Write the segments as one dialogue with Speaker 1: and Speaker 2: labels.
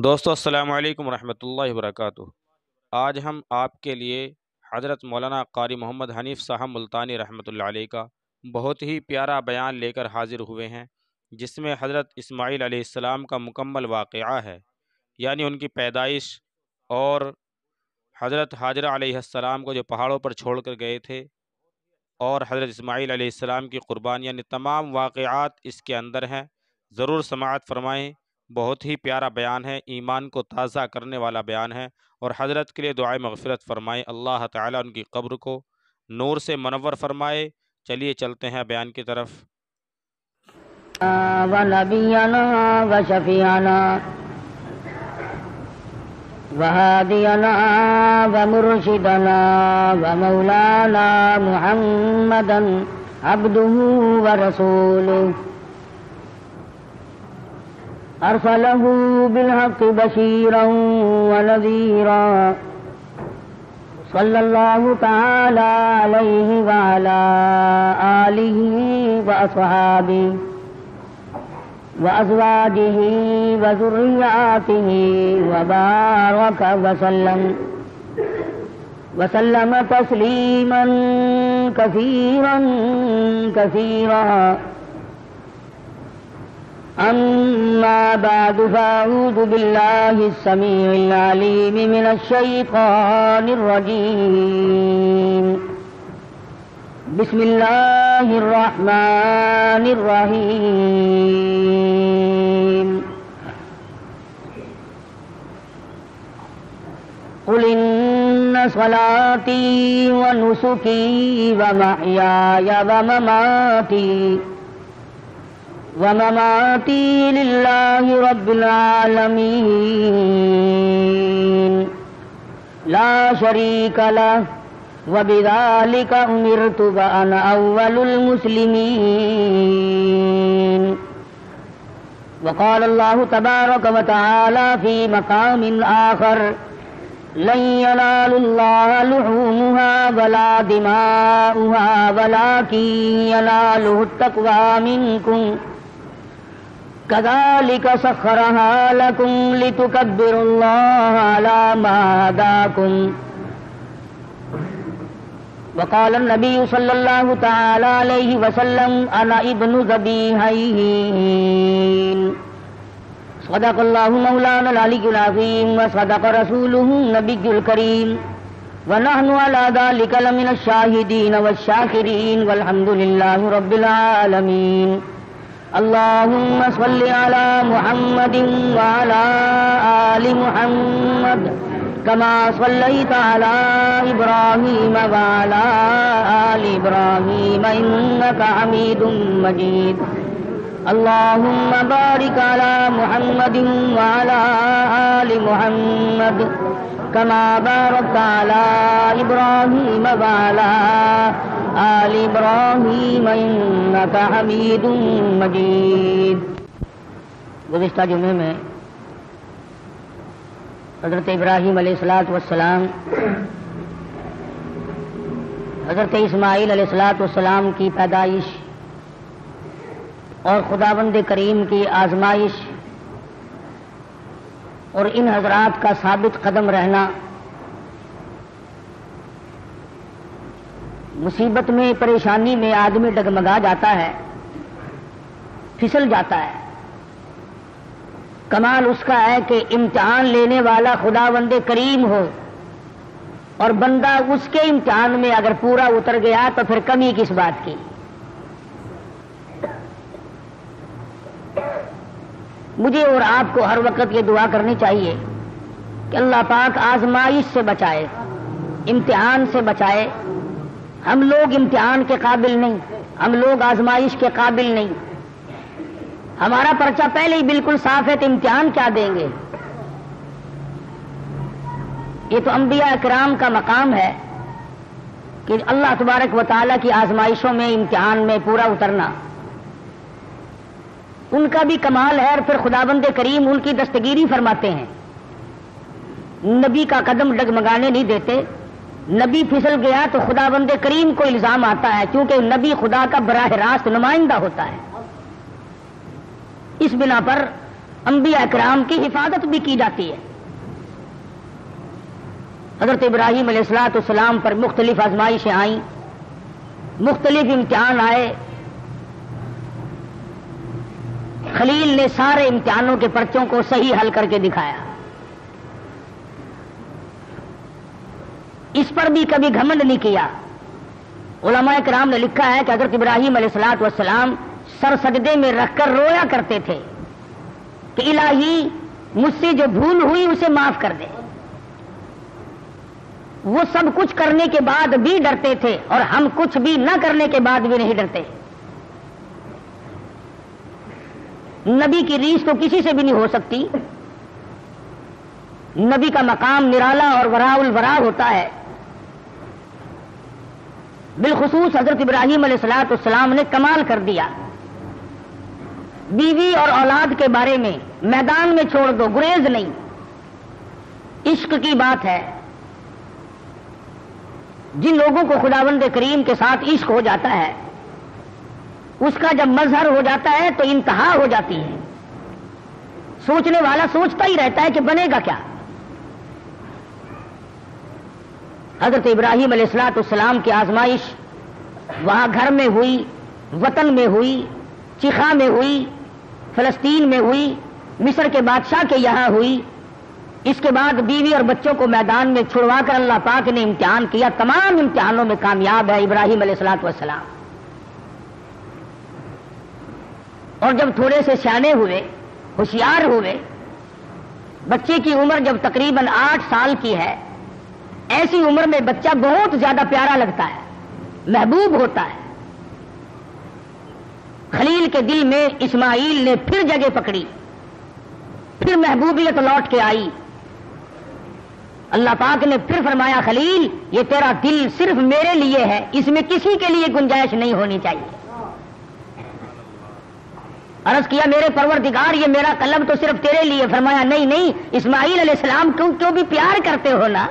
Speaker 1: دوستو السلام علیکم ورحمۃ اللہ وبرکاتہ۔ آج ہم آپ کے لیے حضرت مولانا قاری محمد حنیف صاحب ملتانی رحمۃ اللہ علیہ کا بہت ہی پیارا بیان لے کر حاضر ہوئے ہیں، جس میں حضرت اسماعیل علیہ السلام کا مکمل واقعہ ہے، یعنی ان کی پیدائش اور حضرت حاجرہ علیہ السلام کو جو پہاڑوں پر چھوڑ کر گئے تھے، اور حضرت اسماعیل علیہ السلام کی قربانی، یعنی تمام واقعات اس کے اندر ہیں۔ ضرور سماعت فرمائیں، بہت ہی پیارا بیان ہے، ایمان کو تازہ کرنے والا بیان ہے، اور حضرت کے لیے دعائے مغفرت فرمائیں، اللہ تعالیٰ ان کی قبر کو نور سے منور فرمائے۔ چلیے چلتے ہیں بیان کی طرف۔
Speaker 2: ونبينا وشفيعنا وهادينا ومرشدنا ومولانا محمدا عبده ورسوله أرسله بالحق بشيرا ونذيرا صلى الله تعالى عليه وعلى آله وأصحابه وأزواجه وذرياته وبارك وسلم تسليما كثيرا كثيرا. أما بعد، فأعوذ بالله السميع العليم من الشيطان الرجيم. بسم الله الرحمن الرحيم. قل إن صلاتي ونسكي ومحياي ومماتي لله رب العالمين لا شريك له وبذلك أمرت وأنا أول المسلمين. وقال الله تبارك وتعالى في مقام آخر: لن ينال الله لحومها ولا دماؤها ولكن يناله التقوى منكم كذلك سخرها لكم لتكبروا الله على ما هداكم. وقال النبي صلى الله تعالى عليه وسلم: أنا ابن ذبيحين. صدق الله مولانا العلي العظيم وصدق رسوله النبي الكريم، ونحن على ذلك لمن الشاهدين والشاكرين والحمد لله رب العالمين. اللهم صل على محمد وعلى آل محمد كما صليت على إبراهيم وعلى آل إبراهيم إنك حميد مجيد. اللهم بارك على محمد وعلى آل محمد كما باركت على إبراهيم وعلى آل إبراهيم إنك حميد مجيد. گزشتہ جمعے میں حضرت ابراہیم علیہ السلام حضرت اسماعیل علیہ السلام کی پیدائش اور خداوند کریم کی آزمائش اور ان حضرات کا ثابت قدم رہنا، مصیبت میں پریشانی میں آدمی ڈگمگا جاتا ہے، پھسل جاتا ہے. کمال اس کا ہے کہ امتحان لینے والا خداوند کریم ہو، اور بندہ اس کے امتحان میں اگر پورا اتر گیا تو پھر کمی کس بات کی. مجھے اور آپ کو ہر وقت یہ دعا کرنی چاہیے کہ اللہ پاک آزمائش سے بچائے، امتحان سے بچائے. ہم لوگ امتحان کے قابل نہیں، ہم لوگ آزمائش کے قابل نہیں. ہمارا پرچہ پہلے ہی بالکل صاف ہے، تو امتحان کیا دیں گے؟ یہ تو انبیاء کرام کا مقام ہے کہ اللہ تبارک و تعالیٰ کی آزمائشوں میں، امتحان میں پورا اترنا ان کا بھی کمال ہے. اور پھر خداوند کریم ان کی دستگیری فرماتے ہیں، نبی کا قدم ڈگمگانے نہیں دیتے. نبی پھسل گیا تو خداوند کریم کو الزام آتا ہے، کیونکہ نبی خدا کا براہ راست نمائندہ ہوتا ہے. اس بنا پر انبیاء کرام کی حفاظت بھی کی جاتی ہے۔ حضرت ابراہیم علیہ السلام پر مختلف آزمائشیں آئیں، مختلف امتحان آئے، خلیل نے سارے امتحانوں کے پرچوں کو صحیح حل کر کے دکھایا۔ اس پر بھی کبھی گھمنڈ نہیں کیا۔ علماء کرام نے لکھا ہے کہ حضرت ابراہیم علیہ السلام سر سجدے میں رکھ کر رویا کرتے تھے کہ الہی مجھ سے جو بھول ہوئی اسے معاف کر دے۔ وہ سب کچھ کرنے کے بعد بھی ڈرتے تھے اور ہم کچھ بھی نہ کرنے کے بعد بھی نہیں ڈرتے۔ نبی کی ریس تو کسی سے بھی نہیں ہو سکتی۔ نبی کا مقام نرالا اور وراء الورا ہوتا ہے۔ بالخصوص حضرت ابراہیم علیہ السلام نے کمال کر دیا۔ بیوی اور اولاد کے بارے میں میدان میں چھوڑ دو، گریز نہیں، عشق کی بات ہے۔ جن لوگوں کو خداوند کریم کے ساتھ عشق ہو جاتا ہے، اس کا جب مظہر ہو جاتا ہے تو انتہا ہو جاتی ہے۔ سوچنے والا سوچتا ہی رہتا ہے کہ بنے گا کیا۔ حضرت ابراہیم علیہ السلام کی آزمائش وہاں گھر میں ہوئی، وطن میں ہوئی، چیخا میں ہوئی، فلسطین میں ہوئی، مصر کے بادشاہ کے یہاں ہوئی۔ اس کے بعد بیوی اور بچوں کو میدان میں چھڑوا کر اللہ پاک نے امتحان کیا۔ تمام امتحانوں میں کامیاب ہے ابراہیم علیہ السلام۔ اور جب تھوڑے سے سیانے ہوئے، ہوشیار ہوئے، بچے کی عمر جب تقریباً 8 سال کی ہے، ایسی عمر میں بچہ بہت زیادہ پیارا لگتا ہے، محبوب ہوتا ہے۔ خلیل کے دل میں اسماعیل نے پھر جگہ پکڑی، پھر محبوبیت لوٹ کے آئی۔ اللہ پاک نے پھر فرمایا خلیل یہ تیرا دل صرف میرے لیے ہے، اس میں کسی کے لیے گنجائش نہیں ہونی چاہیے۔ عرض کیا میرے پروردگار یہ میرا قلب تو صرف تیرے لیے۔ فرمایا نہیں نہیں، اسماعیل علیہ السلام کیوں بھی پیار کرتے ہو نا۔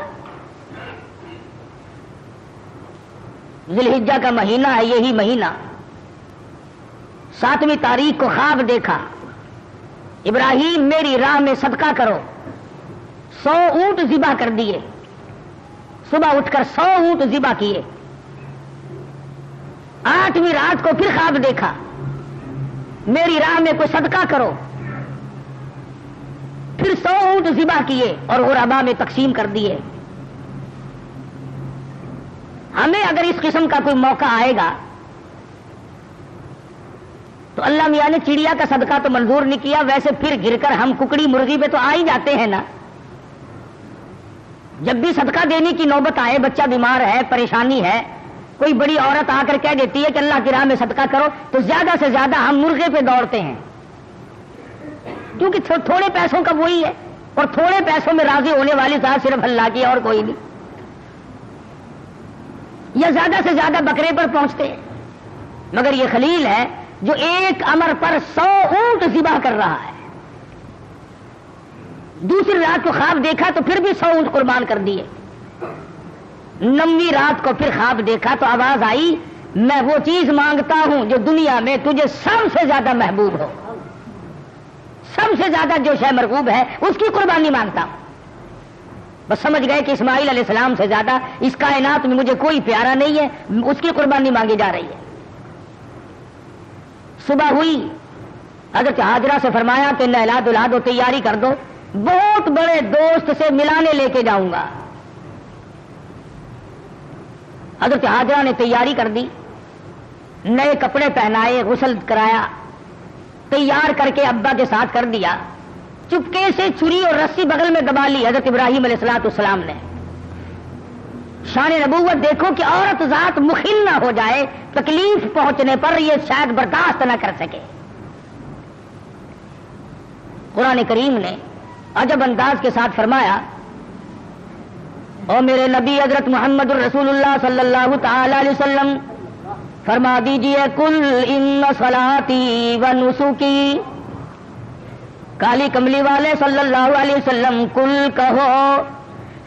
Speaker 2: ذی الحجہ کا مہینہ ہے، یہی مہینہ 7ویں تاریخ کو خواب دیکھا، ابراہیم میری راہ میں صدقہ کرو۔ 100 اونٹ ذبح کر دیے، صبح اٹھ کر 100 اونٹ ذبح کیے۔ 8ویں رات کو پھر خواب دیکھا، میری راہ میں کوئی صدقہ کرو، پھر 100 اونٹ ذبح کیے اور غربا میں تقسیم کر دیے۔ ہمیں اگر اس قسم کا کوئی موقع آئے گا تو اللہ میاں نے چڑیا کا صدقہ تو منظور نہیں کیا، ویسے پھر گر کر ہم ککڑی مرغی پہ تو آ ہی جاتے ہیں نا۔ جب بھی صدقہ دینے کی نوبت آئے، بچہ بیمار ہے، پریشانی ہے، کوئی بڑی عورت آ کر کہہ دیتی ہے کہ اللہ کی راہ میں صدقہ کرو، تو زیادہ سے زیادہ ہم مرغے پہ دوڑتے ہیں، کیونکہ تھوڑے پیسوں کا وہی ہے، اور تھوڑے پیسوں میں راضی ہونے والی ذات صرف اللہ کی اور کوئی نہیں۔ یا زیادہ سے زیادہ بکرے پر پہنچتے ہیں، مگر یہ خلیل ہے جو ایک امر پر 100 اونٹ ذبح کر رہا ہے۔ دوسری رات کو خواب دیکھا تو پھر بھی 100 اونٹ قربان کر دیے۔ 9ویں رات کو پھر خواب دیکھا تو آواز آئی میں وہ چیز مانگتا ہوں جو دنیا میں تجھے سب سے زیادہ محبوب ہو، سب سے زیادہ جو شے مرغوب ہے اس کی قربانی مانگتا ہوں۔ بس سمجھ گئے کہ اسماعیل علیہ السلام سے زیادہ اس کائنات میں مجھے کوئی پیارا نہیں ہے، اس کی قربانی مانگی جا رہی ہے۔ صبح ہوئی، حضرت ہاجرہ سے فرمایا کہ نہلا دھلا دو، تیاری کر دو، بہت بڑے دوست سے ملانے لے کے جاؤں گا۔ حضرت ہاجرہ نے تیاری کر دی، نئے کپڑے پہنائے، غسل کرایا، تیار کر کے ابا کے ساتھ کر دیا۔ چپکے سے چھری اور رسی بغل میں دبا لی حضرت ابراہیم علیہ السلام نے۔ شان نبوت دیکھو کہ عورت ذات مخل نہ ہو جائے، تکلیف پہنچنے پر یہ شاید برداشت نہ کر سکے۔ قرآن کریم نے عجب انداز کے ساتھ فرمایا اور میرے نبی حضرت محمد الرسول اللہ صلی اللہ تعالی علیہ وسلم فرما دیجئے کل ان صلاتی و نسکی، کالی کملی والے صلی اللہ علیہ وسلم کل کہو،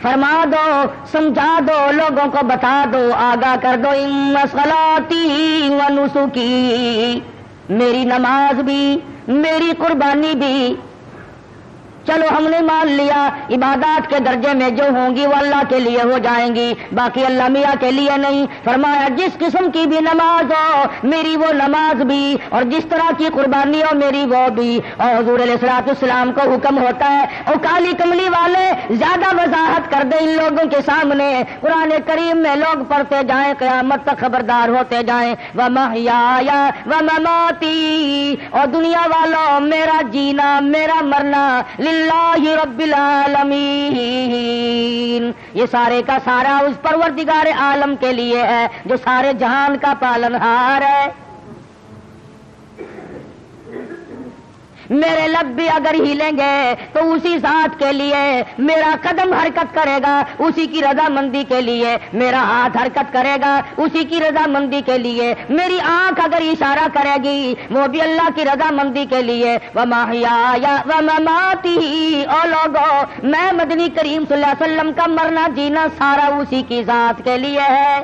Speaker 2: فرما دو، سمجھا دو، لوگوں کو بتا دو، آگاہ کر دو، ان صلاتی و نسکی، میری نماز بھی، میری قربانی بھی، چلو ہم نے مان لیا عبادات کے درجے میں جو ہوں گی وہ اللہ کے لیے ہو جائیں گی، باقی اللہ میاں کے لیے نہیں۔ فرمایا جس قسم کی بھی نماز ہو میری وہ نماز بھی، اور جس طرح کی قربانی ہو میری وہ بھی۔ اور حضور علیہ الصلوۃ والسلام کو حکم ہوتا ہے اور کالی کملی والے زیادہ وضاحت کر دیں ان لوگوں کے سامنے، قرآن کریم میں لوگ پڑھتے جائیں قیامت تک خبردار ہوتے جائیں۔ وَمَحْيَايَ وَمَمَاتِي، اور دنیا والوں میرا جینا میرا مرنا للہ رب العالمین، یہ سارے کا سارا اس پروردگار عالم کے لیے ہے جو سارے جہان کا پالنہار ہے۔ میرے لب بھی اگر ہلیں گے تو اسی ذات کے لیے، میرا قدم حرکت کرے گا اسی کی رضامندی کے لیے، میرا ہاتھ حرکت کرے گا اسی کی رضامندی کے لیے، میری آنکھ اگر اشارہ کرے گی وہ بھی اللہ کی رضامندی کے لیے۔ وَمَحْيَايَ وَمَمَاتِي، او لوگو میں مدنی کریم صلی اللہ علیہ وسلم کا مرنا جینا سارا اسی کی ذات کے لیے ہے۔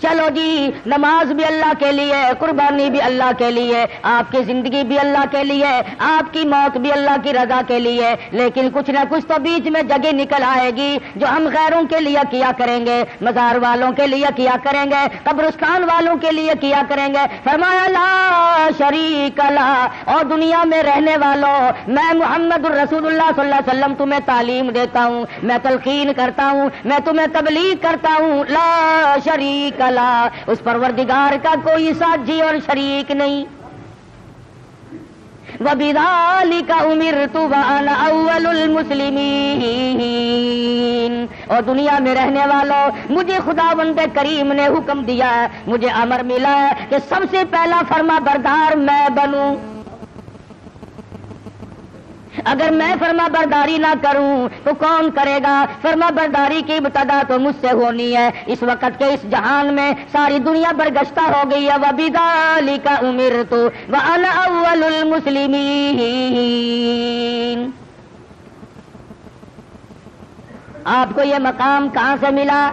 Speaker 2: چلو جی نماز بھی اللہ کے لیے، قربانی بھی اللہ کے لیے، آپ کی زندگی بھی اللہ کے لیے، آپ کی موت بھی اللہ کی رضا کے لیے، لیکن کچھ نہ کچھ تو بیچ میں جگہ نکل آئے گی جو ہم غیروں کے لیے کیا کریں گے، مزار والوں کے لیے کیا کریں گے، قبرستان والوں کے لیے کیا کریں گے۔ فرمایا لا شریک لا، اور دنیا میں رہنے والوں میں محمد الرسول اللہ صلی اللہ علیہ وسلم تمہیں تعلیم دیتا ہوں، میں تلقین کرتا ہوں، میں تمہیں تبلیغ کرتا ہوں، لا شریک لا، اس پروردگار کا کوئی ساتھی اور شریک نہیں۔ وَبِذَلِكَ أُمِرْتُ وَأَنَا أَوَّلُ الْمُسْلِمِينَ، اور دنیا میں رہنے والوں مجھے خداوند کریم نے حکم دیا ہے، مجھے امر ملا ہے کہ سب سے پہلا فرما بردار میں بنوں۔ اگر میں فرما برداری نہ کروں تو کون کرے گا؟ فرما برداری کی ابتدا تو مجھ سے ہونی ہے۔ اس وقت کے اس جہان میں ساری دنیا برگشتہ ہو گئی ہے۔ وَبِذَلِكَ أُمِرْتُ وَأَنَا أَوَّلُ الْمُسْلِمِينَ، آپ کو یہ مقام کہاں سے ملا؟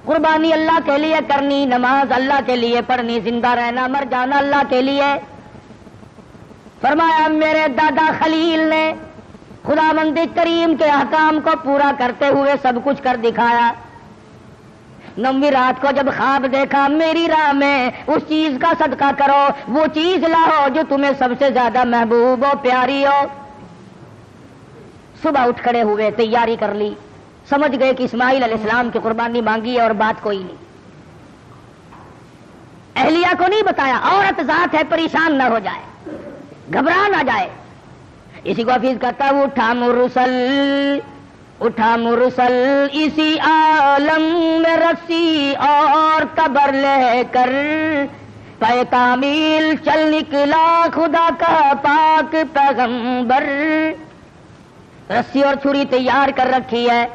Speaker 2: قربانی اللہ کے لیے کرنی، نماز اللہ کے لیے پڑھنی، زندہ رہنا مر جانا اللہ کے لیے۔ فرمایا میرے دادا خلیل نے خداوند کریم کے احکام کو پورا کرتے ہوئے سب کچھ کر دکھایا۔ 9ویں رات کو جب خواب دیکھا میری راہ میں اس چیز کا صدقہ کرو، وہ چیز لاؤ جو تمہیں سب سے زیادہ محبوب ہو پیاری ہو۔ صبح اٹھ کھڑے ہوئے، تیاری کر لی، سمجھ گئے کہ اسماعیل علیہ السلام کی قربانی مانگی ہے اور بات کوئی نہیں۔ اہلیہ کو نہیں بتایا، عورت ذات ہے پریشان نہ ہو جائے، گھبرا نہ جائے۔ اسی کو حفیظ کرتا ہے اٹھا مرسل اسی عالم میں رسی اور قبر لے کر، پے تعمیل چل نکلا خدا کا پاک پیغمبر۔ رسی اور چھری تیار کر رکھی ہے،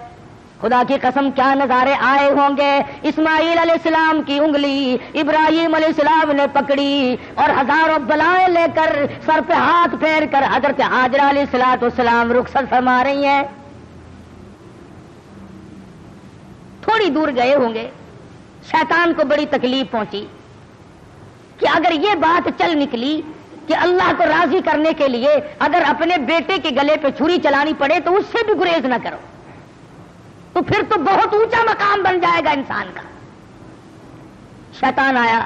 Speaker 2: خدا کی قسم کیا نظارے آئے ہوں گے۔ اسماعیل علیہ السلام کی انگلی ابراہیم علیہ السلام نے پکڑی اور ہزاروں بلائیں لے کر سر پہ ہاتھ پھیر کر حضرت ہاجرہ علیہ السلام رخصت فرما رہی ہیں۔ تھوڑی دور گئے ہوں گے، شیطان کو بڑی تکلیف پہنچی کہ اگر یہ بات چل نکلی کہ اللہ کو راضی کرنے کے لیے اگر اپنے بیٹے کے گلے پہ چھری چلانی پڑے تو اس سے بھی گریز نہ کرو، تو پھر تو بہت اونچا مقام بن جائے گا انسان کا۔ شیطان آیا،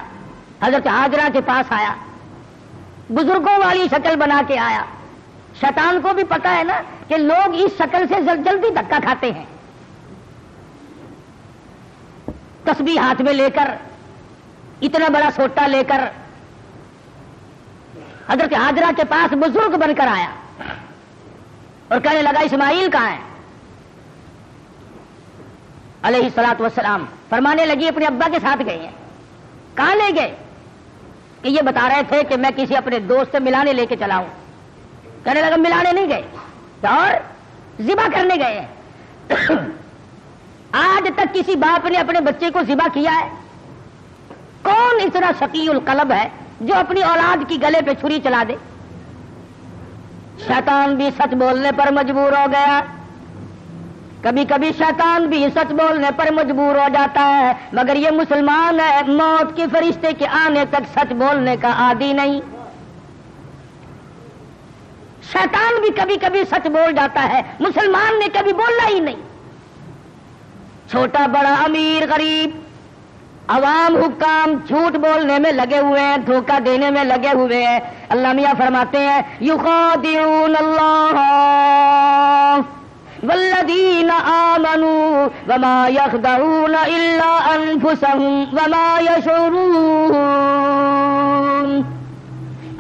Speaker 2: حضرت ہاجرہ کے پاس آیا، بزرگوں والی شکل بنا کے آیا۔ شیطان کو بھی پتا ہے نا کہ لوگ اس شکل سے جلدی دھکا کھاتے ہیں۔ تسبیح ہاتھ میں لے کر، اتنا بڑا سوٹا لے کر حضرت ہاجرہ کے پاس بزرگ بن کر آیا اور کہنے لگا اسماعیل کہاں ہے علیہ الصلوۃ والسلام؟ فرمانے لگی اپنے ابا کے ساتھ گئے ہیں۔ کہاں لے گئے؟ کہ یہ بتا رہے تھے کہ میں کسی اپنے دوست سے ملانے لے کے چلا ہوں۔ کہنے لگا ملانے نہیں گئے اور ذبح کرنے گئے ہیں۔ آج تک کسی باپ نے اپنے بچے کو ذبح کیا ہے؟ کون اتنا شقی القلب ہے جو اپنی اولاد کی گلے پہ چھری چلا دے؟ شیطان بھی سچ بولنے پر مجبور ہو گیا، کبھی کبھی شیطان بھی سچ بولنے پر مجبور ہو جاتا ہے، مگر یہ مسلمان ہے، موت کے فرشتے کے آنے تک سچ بولنے کا عادی نہیں۔ شیطان بھی کبھی کبھی سچ بول جاتا ہے، مسلمان نے کبھی بولنا ہی نہیں۔ چھوٹا بڑا امیر غریب عوام حکام جھوٹ بولنے میں لگے ہوئے ہیں، دھوکہ دینے میں لگے ہوئے ہیں۔ اللہ میاں فرماتے ہیں یخادعون اللہ والذین آمنوا وما یخدعون الا انفسهم وما یشعرون۔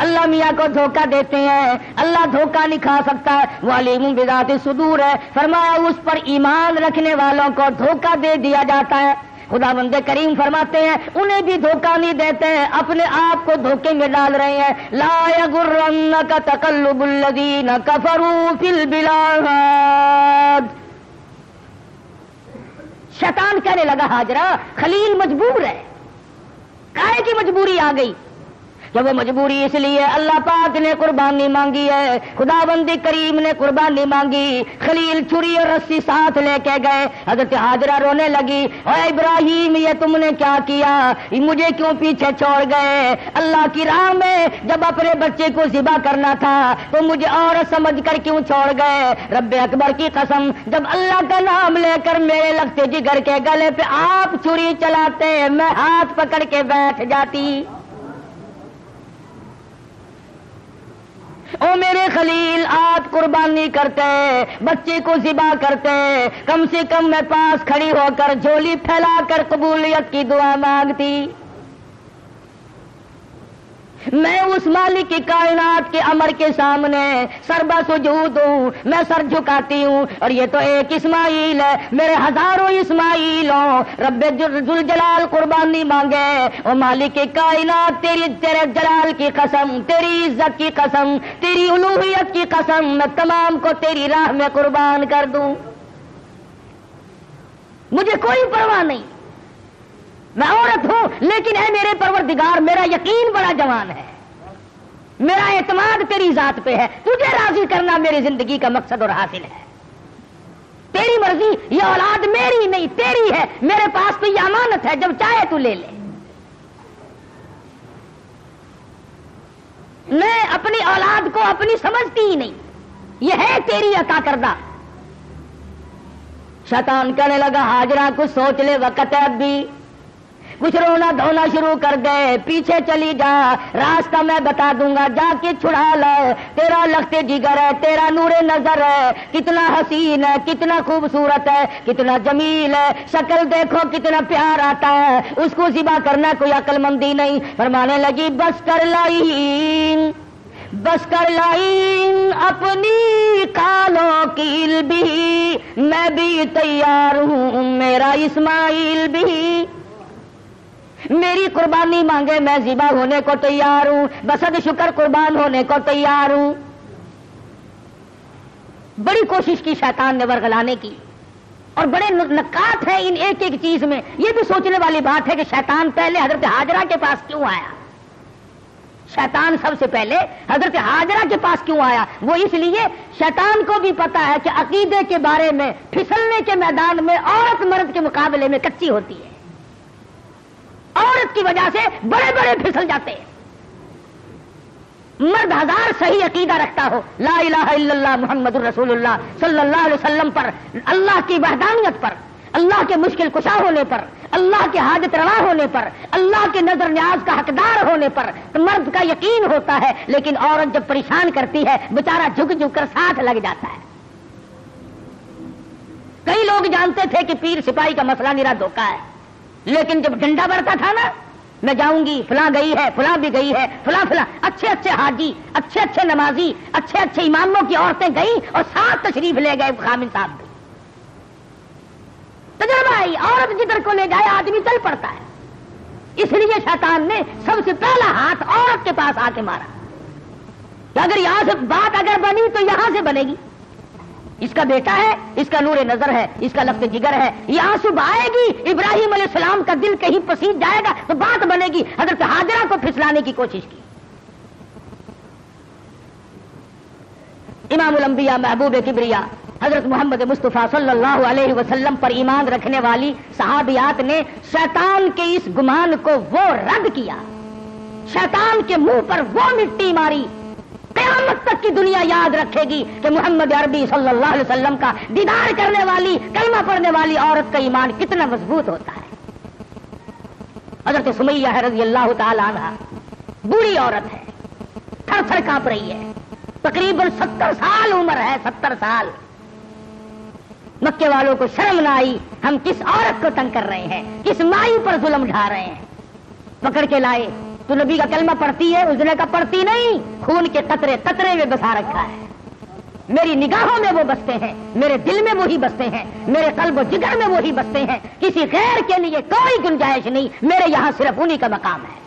Speaker 2: اللہ میاں کو دھوکہ دیتے ہیں، اللہ دھوکہ نہیں کھا سکتا، وہ علیم بذات الصدور ہے۔ فرمایا اس پر ایمان رکھنے والوں کو دھوکہ دے دیا جاتا ہے۔ خداوند کریم فرماتے ہیں انہیں بھی دھوکہ نہیں دیتے ہیں، اپنے آپ کو دھوکے میں ڈال رہے ہیں۔ لا یغرنک تقلب الذین کفروا فی البلاد۔ شیطان کہنے لگا ہاجرہ خلیل مجبور ہے، کائے کی مجبوری آ گئی؟ جب وہ مجبوری اس لیے اللہ پاک نے قربانی مانگی ہے، خداوند کریم نے قربانی مانگی۔ خلیل چھری اور رسی ساتھ لے کے گئے، حضرت ہاجرہ رونے لگی، اے ابراہیم یہ تم نے کیا کیا، مجھے کیوں پیچھے چھوڑ گئے؟ اللہ کی راہ میں جب اپنے بچے کو ذبح کرنا تھا تو مجھے عورت سمجھ کر کیوں چھوڑ گئے؟ رب اکبر کی قسم، جب اللہ کا نام لے کر میرے لگتے جگر کے گلے پہ آپ چھری چلاتے میں ہاتھ پکڑ کے بیٹھ جاتی۔ او میرے خلیل آپ قربانی کرتے، بچے کو ذبح کرتے، کم سے کم میں پاس کھڑی ہو کر جھولی پھیلا کر قبولیت کی دعا مانگتی۔ میں اس مالک کی کائنات کے امر کے سامنے سربا سجود ہوں، میں سر جھکاتی ہوں، اور یہ تو ایک اسماعیل ہے، میرے ہزاروں اسماعیل ہوں۔ رب ذوالجلال قربانی مانگے، او مالک کی کائنات تیرے جلال کی قسم، تیری عزت کی قسم، تیری الوہیت کی قسم، میں تمام کو تیری راہ میں قربان کر دوں، مجھے کوئی پرواہ نہیں، میں عورت ہوں لیکن اے میرے پروردگار میرا یقین بڑا جوان ہے، میرا اعتماد تیری ذات پہ ہے، تجھے راضی کرنا میری زندگی کا مقصد اور حاصل ہے، تیری مرضی، یہ اولاد میری نہیں تیری ہے، میرے پاس تو یہ امانت ہے، جب چاہے تو لے لے، میں اپنی اولاد کو اپنی سمجھتی ہی نہیں، یہ ہے تیری عطا کردہ۔ شیطان کہنے لگا ہاجرہ کچھ سوچ لے، وقت ہے اب بھی، کچھ رونا دھونا شروع کر دے، پیچھے چلی جا، راستہ میں بتا دوں گا، جا کے چھڑا لے، تیرا لخت جگر ہے، تیرا نور نظر ہے، کتنا حسین ہے، کتنا خوبصورت ہے، کتنا جمیل ہے، شکل دیکھو کتنا پیار آتا ہے، اس کو ذبح کرنا کوئی عقل مندی نہیں۔ فرمانے لگی بس کر لائن، بس کر لائن اپنی کالوں کی بھی، میں بھی تیار ہوں، میرا اسماعیل بھی، میری قربانی مانگے میں ذبح ہونے کو تیار ہوں، بسد شکر قربان ہونے کو تیار ہوں۔ بڑی کوشش کی شیطان نے ورغلانے کی، اور بڑے نکات ہیں ان ایک ایک چیز میں۔ یہ بھی سوچنے والی بات ہے کہ شیطان پہلے حضرت ہاجرہ کے پاس کیوں آیا؟ شیطان سب سے پہلے حضرت ہاجرہ کے پاس کیوں آیا؟ وہ اس لیے شیطان کو بھی پتا ہے کہ عقیدے کے بارے میں پھسلنے کے میدان میں عورت مرد کے مقابلے میں کچی ہوتی ہے، عورت کی وجہ سے بڑے بڑے پھسل جاتے ہیں۔ مرد ہزار صحیح عقیدہ رکھتا ہو، لا الہ الا اللہ محمد الرسول اللہ صلی اللہ علیہ وسلم پر، اللہ کی وحدانیت پر، اللہ کے مشکل کشا ہونے پر، اللہ کے حاجت روا ہونے پر، اللہ کے نظر نیاز کا حقدار ہونے پر مرد کا یقین ہوتا ہے، لیکن عورت جب پریشان کرتی ہے بیچارہ جھک جھک کر ساتھ لگ جاتا ہے۔ کئی لوگ جانتے تھے کہ پیر سپاہی کا مسئلہ میرا دھوکہ ہے، لیکن جب ڈنڈا بڑھتا تھا نا، میں جاؤں گی، فلاں گئی ہے، فلاں بھی گئی ہے، فلاں فلاں اچھے اچھے حاجی، اچھے اچھے نمازی، اچھے اچھے اماموں کی عورتیں گئیں اور ساتھ تشریف لے گئے خامن صاحب بھی۔ تجربہ ہے، عورت جدھر کو لے جائے آدمی چل پڑتا ہے۔ اس لیے شیطان نے سب سے پہلا ہاتھ عورت کے پاس آ کے مارا کہ اگر یہاں سے بات اگر بنی تو یہاں سے بنے گی، اس کا بیٹا ہے، اس کا نور نظر ہے، اس کا لفظ جگر ہے، یہ آنسو بہائے گی، ابراہیم علیہ السلام کا دل کہیں پسیج جائے گا تو بات بنے گی۔ حضرت ہاجرہ کو پھسلانے کی کوشش کی۔ امام الانبیاء محبوب کبریا حضرت محمد مصطفیٰ صلی اللہ علیہ وسلم پر ایمان رکھنے والی صحابیات نے شیطان کے اس گمان کو وہ رد کیا، شیطان کے منہ پر وہ مٹی ماری۔ قیامت تک کی دنیا یاد رکھے گی کہ محمد عربی صلی اللہ علیہ وسلم کا دیدار کرنے والی، کلمہ پڑھنے والی عورت کا ایمان کتنا مضبوط ہوتا ہے۔ حضرت سمیہ رضی اللہ تعالی عنہ بوڑھی عورت ہے، تھر تھر کانپ رہی ہے، تقریباً 70 سال عمر ہے، 70 سال۔ مکے والوں کو شرم نہ آئی، ہم کس عورت کو تنگ کر رہے ہیں، کس مائی پر ظلم ڈھا رہے ہیں۔ پکڑ کے لائے، تو نبی کا کلمہ پڑھتی ہے؟ اس نے کہا پڑھتی نہیں، خون کے قطرے قطرے میں بسا رکھا ہے، میری نگاہوں میں وہ بستے ہیں، میرے دل میں وہی بستے ہیں، میرے قلب و جگر میں وہی بستے ہیں، کسی غیر کے لیے کوئی گنجائش نہیں، میرے یہاں صرف انہی کا مقام ہے۔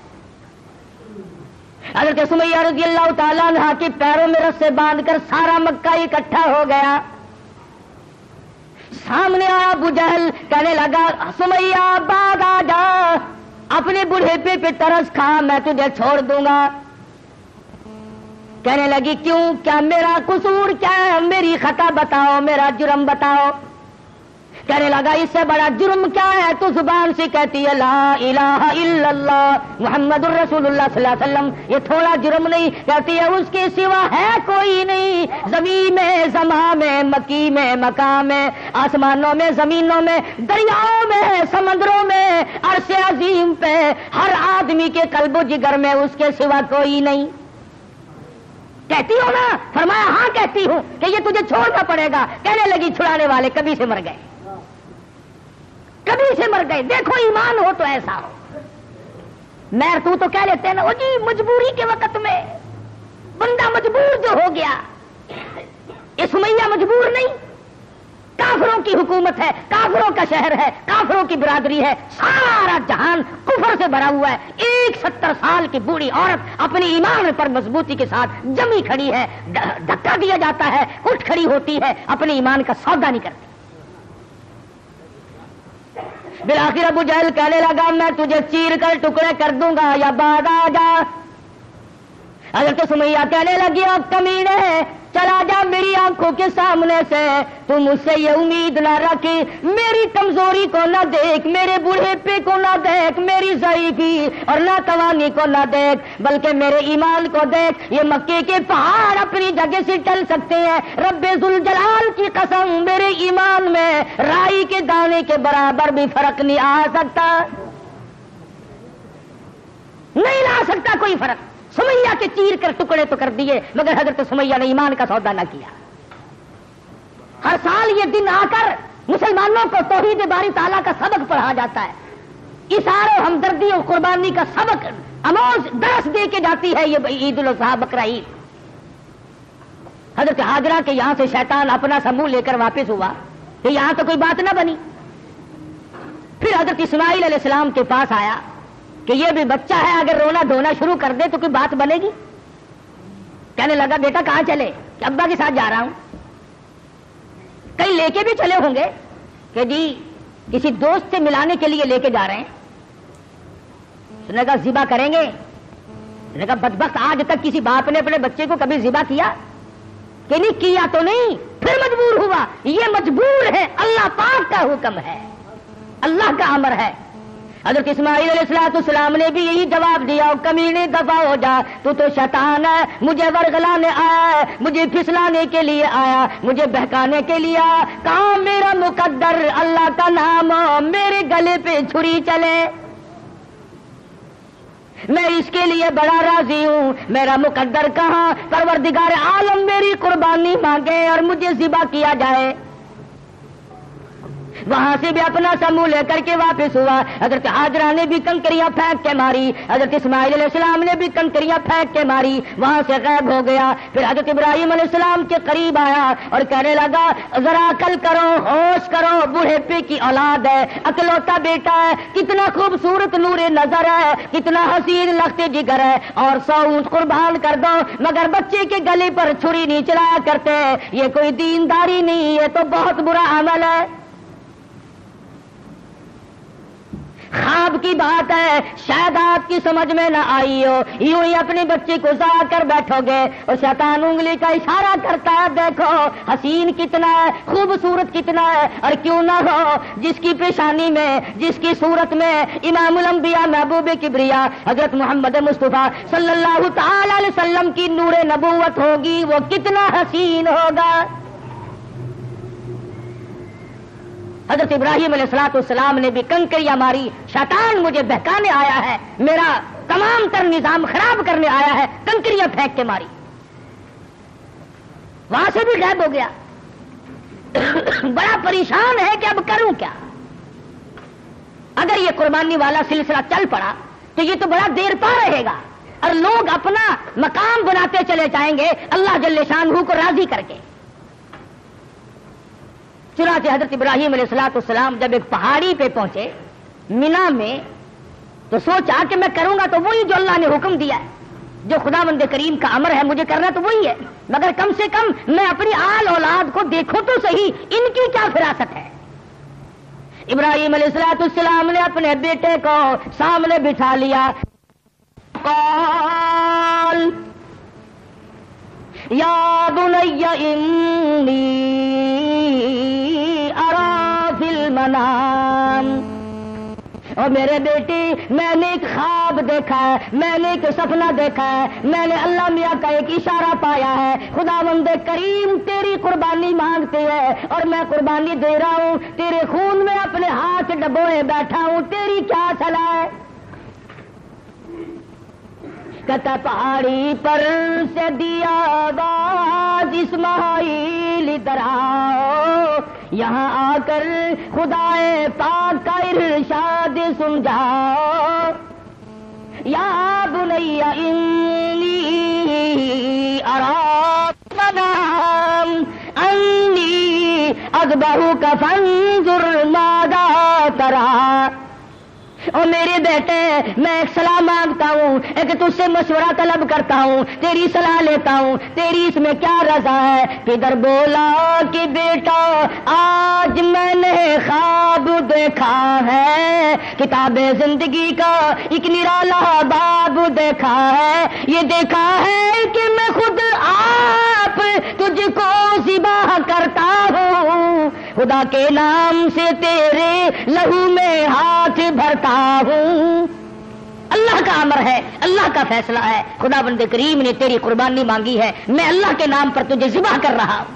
Speaker 2: حضرت سمیہ رضی اللہ تعالیٰ عنہ کے پیروں میں رسے باندھ کر سارا مکہ اکٹھا ہو گیا۔ سامنے آیا ابو جہل، کہنے لگا سمیہ باغ آ جا، اپنے بڑھیپے پہ ترس کھا، میں تجھے چھوڑ دوں گا۔ کہنے لگی کیوں، کیا میرا قصور کیا ہے، میری خطا بتاؤ، میرا جرم بتاؤ۔ کہنے لگا اس سے بڑا جرم کیا ہے، تو زبان سے کہتی ہے لا الہ الا اللہ محمد الرسول اللہ صلی اللہ علیہ وسلم، یہ تھوڑا جرم نہیں، کہتی ہے اس کے سوا ہے کوئی نہیں، زمین میں، زمان میں، مکی میں، مقام میں، آسمانوں میں، زمینوں میں، دریاؤں میں، سمندروں میں، عرش عظیم پہ، ہر آدمی کے قلب و جگر میں اس کے سوا کوئی نہیں۔ کہتی ہو نا؟ فرمایا ہاں کہتی ہوں کہ یہ تجھے چھوڑنا پڑے گا۔ کہنے لگی چھڑانے والے کبھی سے مر گئے، کبھی سے مر گئے، دیکھو ایمان ہو تو ایسا ہو۔ میر تو کہہ لیتے ہیں نا، جی مجبوری کے وقت میں بندہ مجبور جو ہو گیا، یہ سمیہ مجبور نہیں، کافروں کی حکومت ہے، کافروں کا شہر ہے، کافروں کی برادری ہے، سارا جہان کفر سے بھرا ہوا ہے، ایک 70 سال کی بوڑھی عورت اپنے ایمان پر مضبوطی کے ساتھ جمی کھڑی ہے، دھکا دیا جاتا ہے، اٹھ کھڑی ہوتی ہے، اپنے ایمان کا سودا نہیں کرتی۔ بالآخر ابو جہل کہنے لگا میں تجھے چیر کر ٹکڑے کر دوں گا یا بعد آ جا۔ حضرت سمیہ کہنے لگی اب کمینے چلا جا میری آنکھوں کے سامنے سے، تم مجھ سے یہ امید نہ رکھ، میری کمزوری کو نہ دیکھ، میرے بوڑھیپے کو نہ دیکھ، میری ضعیفی اور ناتوانی کو نہ دیکھ، بلکہ میرے ایمان کو دیکھ۔ یہ مکے کے پہاڑ اپنی جگہ سے ٹل سکتے ہیں، رب ذوالجلال کی قسم میرے ایمان میں رائی کے دانے کے برابر بھی فرق نہیں آ سکتا، نہیں لا سکتا کوئی فرق۔ سمیہ کے چیر کر ٹکڑے تو کر دیے، مگر حضرت سمیہ نے ایمان کا سودا نہ کیا۔ ہر سال یہ دن آ کر مسلمانوں کو توحید باری تعالیٰ کا سبق پڑھا جاتا ہے، اثار و ہمدردی اور قربانی کا سبق اموز درس دے کے جاتی ہے یہ عید الاضحیٰ بقرہ عید۔ حضرت ہاجرہ کے یہاں سے شیطان اپنا سا منہ لے کر واپس ہوا کہ یہاں تو کوئی بات نہ بنی۔ پھر حضرت اسماعیل علیہ السلام کے پاس آیا کہ یہ بھی بچہ ہے، اگر رونا دھونا شروع کر دے تو کوئی بات بنے گی؟ کہنے لگا بیٹا کہاں چلے؟ کہ ابا کے ساتھ جا رہا ہوں۔ کہیں لے کے بھی چلے ہوں گے کہ جی کسی دوست سے ملانے کے لیے لے کے جا رہے ہیں۔ اس نے کہا ذبح کریں گے؟ اس نے کہا بدبخت آج تک کسی باپ نے اپنے بچے کو کبھی ذبح کیا کہ نہیں کیا تو نہیں، پھر مجبور ہوا، یہ مجبور ہے، اللہ پاک کا حکم ہے، اللہ کا امر ہے۔ حضرت اسماعیل علیہ السلام نے بھی یہی جواب دیا کمینے دفع ہو جا، تو شیطان ہے، مجھے ورغلانے آیا، مجھے پھسلانے کے لیے آیا، مجھے بہکانے کے لیے آیا، کہاں میرا مقدر اللہ کا نام میرے گلے پہ چھری چلے، میں اس کے لیے بڑا راضی ہوں، میرا مقدر کہاں، پروردگار عالم میری قربانی مانگے اور مجھے ذبح کیا جائے۔ وہاں سے بھی اپنا سمو لے کر کے واپس ہوا۔ حضرت ہاجرہ نے بھی کنکریاں پھینک کے ماری، حضرت اسماعیل علیہ السلام نے بھی کنکریاں پھینک کے ماری، وہاں سے غائب ہو گیا۔ پھر حضرت ابراہیم علیہ السلام کے قریب آیا اور کہنے لگا ذرا عقل کرو، ہوش کرو، بوڑھیپے کی اولاد ہے، اکلوتا بیٹا ہے، کتنا خوبصورت نور نظر ہے، کتنا حسین لخت جگر ہے، اور 100 اونٹ قربان کر دو مگر بچے کے گلے پر چھری نہیں چلایا کرتے، یہ کوئی دینداری نہیں، یہ تو بہت برا عمل ہے۔ خواب کی بات ہے، شاید آپ کی سمجھ میں نہ آئی ہو، یوں ہی اپنی بچی کو ذرا کر بیٹھو گے اور شیطان انگلی کا اشارہ کرتا ہے، دیکھو حسین کتنا ہے، خوبصورت کتنا ہے، اور کیوں نہ ہو جس کی پیشانی میں، جس کی صورت میں امام الانبیاء محبوب کبریا حضرت محمد مصطفیٰ صلی اللہ تعالی علیہ وسلم کی نور نبوت ہوگی، وہ کتنا حسین ہوگا۔ حضرت ابراہیم علیہ السلام نے بھی کنکریاں ماری، شیطان مجھے بہکانے آیا ہے، میرا تمام تر نظام خراب کرنے آیا ہے، کنکریاں پھینک کے ماری، وہاں سے بھی غائب ہو گیا۔ بڑا پریشان ہے کہ اب کروں کیا؟ اگر یہ قربانی والا سلسلہ چل پڑا تو یہ تو بڑا دیر پا رہے گا، اور لوگ اپنا مقام بناتے چلے جائیں گے اللہ جل شانہ کو راضی کر کے۔ چنانچہ حضرت ابراہیم علیہ السلام جب ایک پہاڑی پہ پہنچے مینا میں، تو سوچا کہ میں کروں گا تو وہی جو اللہ نے حکم دیا ہے، جو خداوند کریم کا امر ہے مجھے کرنا تو وہی ہے، مگر کم سے کم میں اپنی آل اولاد کو دیکھوں تو صحیح، ان کی کیا فراست ہے۔ ابراہیم علیہ السلام نے اپنے بیٹے کو سامنے بٹھا لیا، قال یا بنی انی ارا فی المنام، اور میرے بیٹی میں نے ایک خواب دیکھا ہے، میں نے ایک سپنا دیکھا ہے، میں نے اللہ میاں کا ایک اشارہ پایا ہے، خداوند کریم تیری قربانی مانگتے ہے اور میں قربانی دے رہا ہوں، تیرے خون میں اپنے ہاتھ ڈبوئے بیٹھا ہوں، تیری کیا صلاح ہے؟ کہتا پہاڑی پر سے دیا آواز اسماعیل ادھر آؤ، یہاں آ کر خدائے پاک کا ارشاد سن جاؤ، یا بنی انی ارا منام انی اذبحک فانظر ماذا تری، اور میرے بیٹے میں ایک صلاح مانگتا ہوں، ایک تجھ سے مشورہ طلب کرتا ہوں، تیری صلاح لیتا ہوں، تیری اس میں کیا رضا ہے؟ کدھر بولا کہ بیٹا آج میں نے خواب دیکھا ہے، کتاب زندگی کا ایک نرالا باب دیکھا ہے، یہ دیکھا ہے کہ میں خود آپ تجھ کو ذبح کرتا ہوں، خدا کے نام سے تیرے لہو میں ہاتھ بھرتا ہوں۔ اللہ کا امر ہے، اللہ کا فیصلہ ہے، خدا بند کریم نے تیری قربانی مانگی ہے، میں اللہ کے نام پر تجھے ذبح کر رہا ہوں۔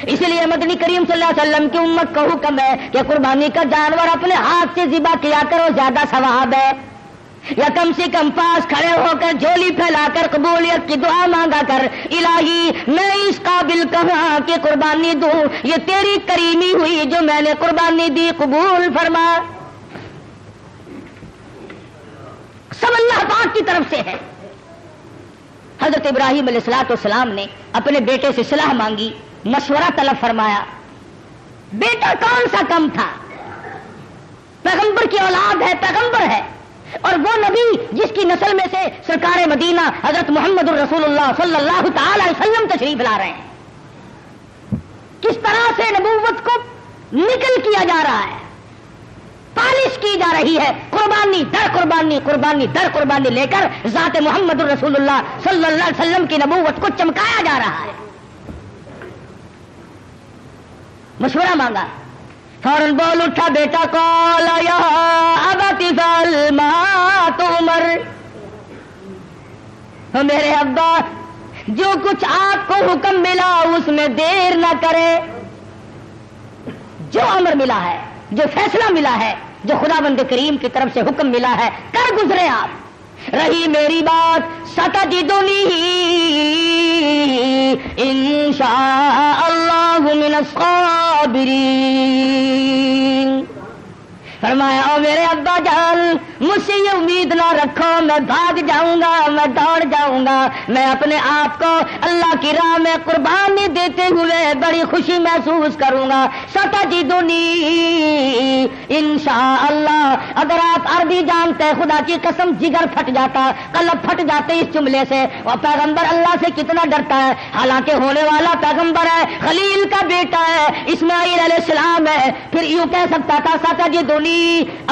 Speaker 2: اس لیے مدنی کریم صلی اللہ علیہ وسلم کی امت کا حکم ہے کہ قربانی کا جانور اپنے ہاتھ سے ذبح کیا کرو، زیادہ ثواب ہے، یا کم سے کم پاس کھڑے ہو کر جھولی پھیلا کر قبولیت کی دعا مانگا کر، الہی میں اس قابل کہاں کہ قربانی دوں، یہ تیری کریمی ہوئی جو میں نے قربانی دی، قبول فرما۔ سب اللہ پاک کی طرف سے ہے۔ حضرت ابراہیم علیہ السلام نے اپنے بیٹے سے صلاح مانگی، مشورہ طلب فرمایا۔ بیٹا کون سا کم تھا، پیغمبر کی اولاد ہے، پیغمبر ہے، اور وہ نبی جس کی نسل میں سے سرکار مدینہ حضرت محمد الرسول اللہ صلی اللہ تعالی علیہ وسلم تشریف لا رہے ہیں، کس طرح سے نبوت کو نکل کیا جا رہا ہے، پالش کی جا رہی ہے، قربانی در قربانی، قربانی در قربانی لے کر ذات محمد الرسول اللہ صلی اللہ علیہ وسلم کی نبوت کو چمکایا جا رہا ہے۔ مشورہ مانگا، فوراً بول اٹھا بیٹا، قال یا ابت افعل ما تؤمر، میرے ابا جو کچھ آپ کو حکم ملا اس میں دیر نہ کرے، جو امر ملا ہے، جو فیصلہ ملا ہے، جو خداوند کریم کی طرف سے حکم ملا ہے کر گزرے آپ۔ رہی میری بات ستجدنی انشاء اللہ من الصابرین، فرمایا او میرے ابا جان مجھ سے یہ امید نہ رکھو میں بھاگ جاؤں گا، میں دوڑ جاؤں گا، میں اپنے آپ کو اللہ کی راہ میں قربانی دیتے ہوئے بڑی خوشی محسوس کروں گا۔ ستجدنی انشاءاللہ۔ اگر آپ عربی جانتے خدا کی قسم جگر پھٹ جاتا، قلب پھٹ جاتے اس جملے سے۔ اور پیغمبر اللہ سے کتنا ڈرتا ہے، حالانکہ ہونے والا پیغمبر ہے، خلیل کا بیٹا ہے، اسماعیل علیہ السلام ہے، پھر یوں کہہ سکتا تھا ستجدنی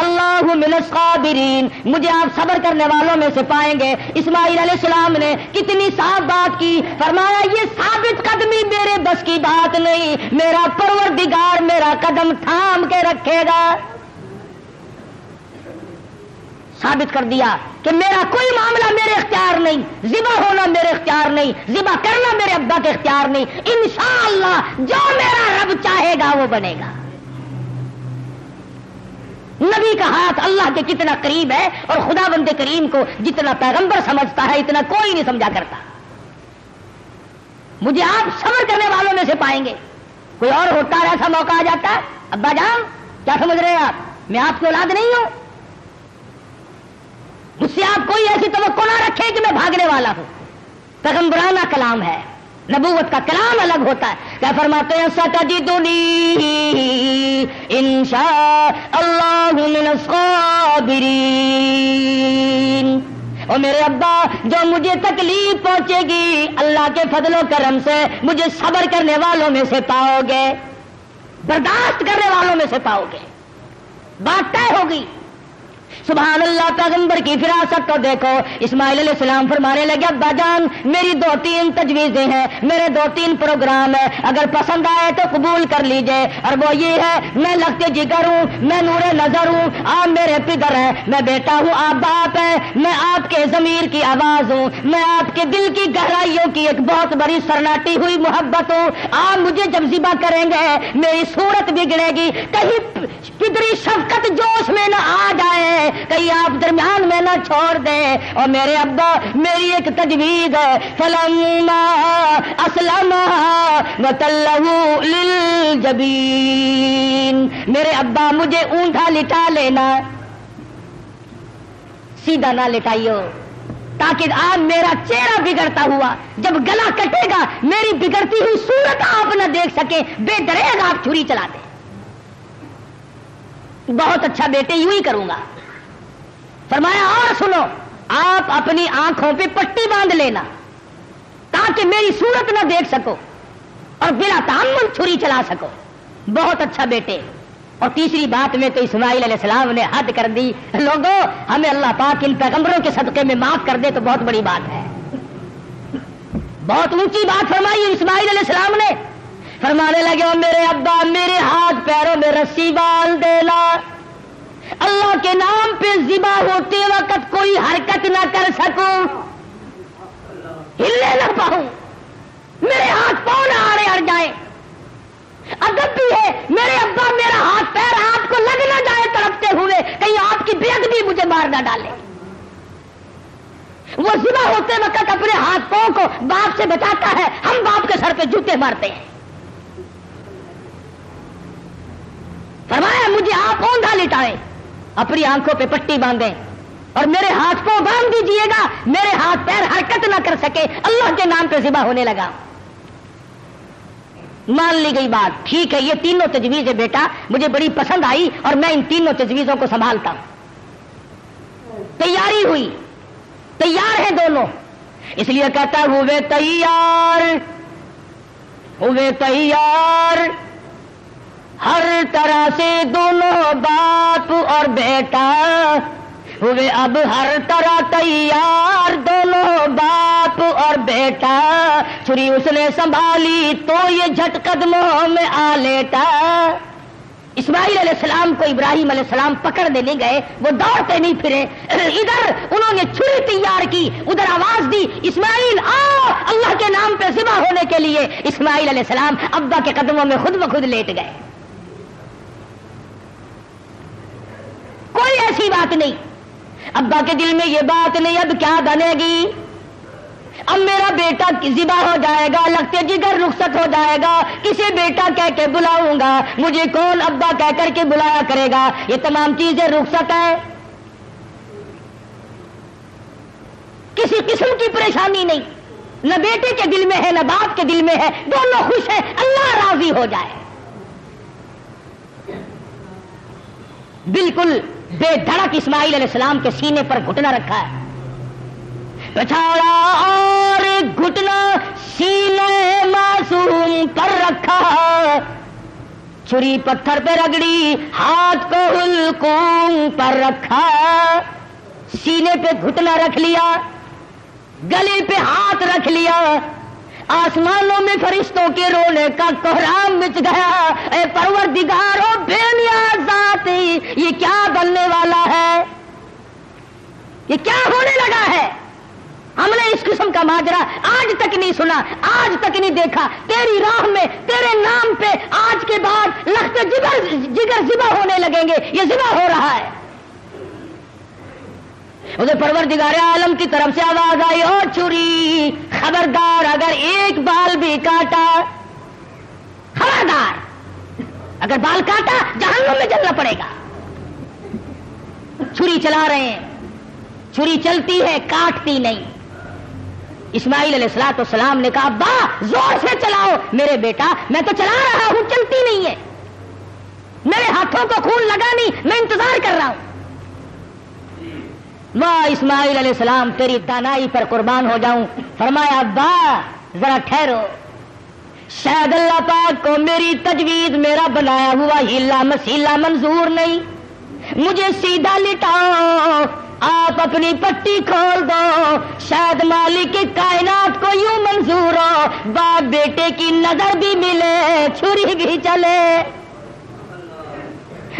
Speaker 2: اللہ من الصابرین، مجھے آپ صبر کرنے والوں میں سے پائیں گے۔ اسماعیل علیہ السلام نے کتنی صاف بات کی، فرمایا یہ ثابت قدمی میرے بس کی بات نہیں، میرا پروردگار میرا قدم تھام کے رکھے گا۔ ثابت کر دیا کہ میرا کوئی معاملہ میرے اختیار نہیں، ذبح ہونا میرے اختیار نہیں، ذبح کرنا میرے ابا کے اختیار نہیں، انشاءاللہ جو میرا رب چاہے گا وہ بنے گا۔ نبی کا ہاتھ اللہ کے کتنا قریب ہے، اور خدا بند کریم کو جتنا پیغمبر سمجھتا ہے اتنا کوئی نہیں سمجھا کرتا۔ مجھے آپ صبر کرنے والوں میں سے پائیں گے۔ کوئی اور ہوتا ہے ایسا موقع آ جاتا ہے، ابا جان کیا سمجھ رہے ہیں آپ، میں آپ کی اولاد نہیں ہوں، مجھ سے آپ کوئی ایسی توقع نہ رکھے کہ میں بھاگنے والا ہوں۔ پیغمبرانہ کلام ہے، نبوت کا کلام الگ ہوتا ہے۔ کیا فرماتے ہیں ستجدنی انشاء اللہ من الصابرین۔ اور میرے ابا جو مجھے تکلیف پہنچے گی اللہ کے فضل و کرم سے مجھے صبر کرنے والوں میں سے پاؤ گے، برداشت کرنے والوں میں سے پاؤ گے۔ بات طے ہوگی۔ سبحان اللہ، پیغمبر کی فراست کو دیکھو۔ اسماعیل علیہ السلام فرمانے لگے ابا جان میری 2-3 تجویزیں ہیں، میرے 2-3 پروگرام ہیں، اگر پسند آئے تو قبول کر لیجئے۔ اور وہ یہ ہے میں لگتے جگر ہوں، میں نور نظر ہوں، آپ میرے پدر ہیں، میں بیٹا ہوں، آپ باپ ہیں، میں آپ کے ضمیر کی آواز ہوں، میں آپ کے دل کی گہرائیوں کی ایک بہت بڑی سرناٹی ہوئی محبت ہوں۔ آپ مجھے جب ذبح کریں گے میری صورت بگڑے گی، کہیں پدری شفقت جوش میں نہ آ جائے، کہیں آپ درمیان میں نہ چھوڑ دیں۔ اور میرے ابا میری ایک تجویز ہے، فلما اسلم وتلہ للجبین، میرے ابا مجھے اونٹا لٹا لینا، سیدھا نہ لٹائیو، تاکہ آپ میرا چہرہ بگڑتا ہوا جب گلا کٹے گا میری بگڑتی ہوئی صورت آپ نہ دیکھ سکیں، بے دریغ آپ چھری چلا دیں۔ بہت اچھا بیٹے یوں ہی کروں گا۔ فرمایا اور سنو، آپ اپنی آنکھوں پہ پٹی باندھ لینا تاکہ میری صورت نہ دیکھ سکو اور بلا تعمل چھری چلا سکو۔ بہت اچھا بیٹے۔ اور تیسری بات میں تو اسماعیل علیہ السلام نے حد کر دی، لوگوں ہمیں اللہ پاک ان پیغمبروں کے صدقے میں معاف کر دے تو بہت بڑی بات ہے۔ بہت اونچی بات فرمائی اسماعیل علیہ السلام نے۔ فرمانے لگے او میرے ابا میرے ہاتھ پیروں میں رسی باندھ دینا، اللہ کے نام پہ ذبح ہوتے وقت کوئی حرکت نہ کر سکوں، ہلنے نہ پاؤں، میرے ہاتھ پاؤں نہ آڑے اڑ جائیں۔ ادب بھی ہے میرے ابا میرا ہاتھ پیر آپ کو لگ نہ جائے تڑپتے ہوئے، کہیں آپ کی بے ادبی مجھے مار نہ ڈالے۔ وہ ذبح ہوتے وقت اپنے ہاتھ پاؤں کو باپ سے بچاتا ہے، ہم باپ کے سر پہ جوتے مارتے ہیں۔ فرمایا مجھے آپ اوندھا لٹائیں، اپنی آنکھوں پہ پٹی باندھیں اور میرے ہاتھ کو باندھ دیجئے گا، میرے ہاتھ پیر حرکت نہ کر سکے، اللہ کے نام پہ ذبح ہونے لگا۔ مان لی گئی بات، ٹھیک ہے یہ تینوں تجویزیں بیٹا مجھے بڑی پسند آئی اور میں ان تینوں تجویزوں کو سنبھالتا ہوں۔ تیاری ہوئی، تیار ہیں دونوں، اس لیے کہتا ہوئے تیار، ہوئے تیار ہر طرح سے دونوں باپ اور بیٹا، ہوئے اب ہر طرح تیار دونوں باپ اور بیٹا، چھری اس نے سنبھالی تو یہ جھٹ قدموں میں آ لیٹا۔ اسماعیل علیہ السلام کو ابراہیم علیہ السلام پکڑنے نہیں گئے، وہ دوڑتے نہیں پھرے، ادھر انہوں نے چھری تیار کی، ادھر آواز دی اسماعیل آؤ اللہ کے نام پہ ذبح ہونے کے لیے۔ اسماعیل علیہ السلام ابا کے قدموں میں خود بخود لیٹ گئے۔ کوئی ایسی بات نہیں، ابا کے دل میں یہ بات نہیں اب کیا بنے گی، اب میرا بیٹا ذبح ہو جائے گا، لگتے جگر رخصت ہو جائے گا، کسے بیٹا کہہ کے بلاؤں گا، مجھے کون ابا کہہ کر کے بلایا کرے گا، یہ تمام چیزیں رخصت ہے۔ کسی قسم کی پریشانی نہیں، نہ بیٹے کے دل میں ہے نہ باپ کے دل میں ہے، دونوں خوش ہیں، اللہ راضی ہو جائے. بالکل بے دھڑک اسماعیل علیہ السلام کے سینے پر گھٹنا رکھا ہے، پچھاڑا اور گھٹنا سینے معصوم پر رکھا، چھری پتھر پہ رگڑی ہاتھ کو حلقوم پر رکھا، سینے پہ گھٹنا رکھ لیا، گلے پہ ہاتھ رکھ لیا، آسمانوں میں فرشتوں کے رونے کا کوہرام مچ گیا. اے پروردگارو بے نیاز ذات، یہ کیا بننے والا ہے، یہ کیا ہونے لگا ہے؟ ہم نے اس قسم کا ماجرا آج تک نہیں سنا، آج تک نہیں دیکھا. تیری راہ میں تیرے نام پہ آج کے بعد لخت جگر ذبح ہونے لگیں گے، یہ ذبح ہو رہا ہے. ادھر پروردگار عالم کی طرف سے آواز آئی، او چھری خبردار، اگر ایک بال بھی کاٹا، خبردار اگر بال کاٹا جہنم میں جلنا پڑے گا. چھری چلا رہے ہیں، چھری چلتی ہے کاٹتی نہیں. اسماعیل علیہ السلام نے کہا ابا زور سے چلاؤ. میرے بیٹا میں تو چلا رہا ہوں، چلتی نہیں ہے، میرے ہاتھوں کو خون لگا نہیں، میں انتظار کر رہا ہوں. واہ اسماعیل علیہ السلام تیری دانائی پر قربان ہو جاؤں. فرمایا ابا ذرا ٹھہرو، شاید اللہ پاک کو میری تجویز، میرا بنایا ہوا ہیلا مسیلا منظور نہیں، مجھے سیدھا لٹاؤ، آپ اپنی پٹی کھول دو، شاید مالک کائنات کو یوں منظور ہو، باپ بیٹے کی نظر بھی ملے، چھری بھی چلے.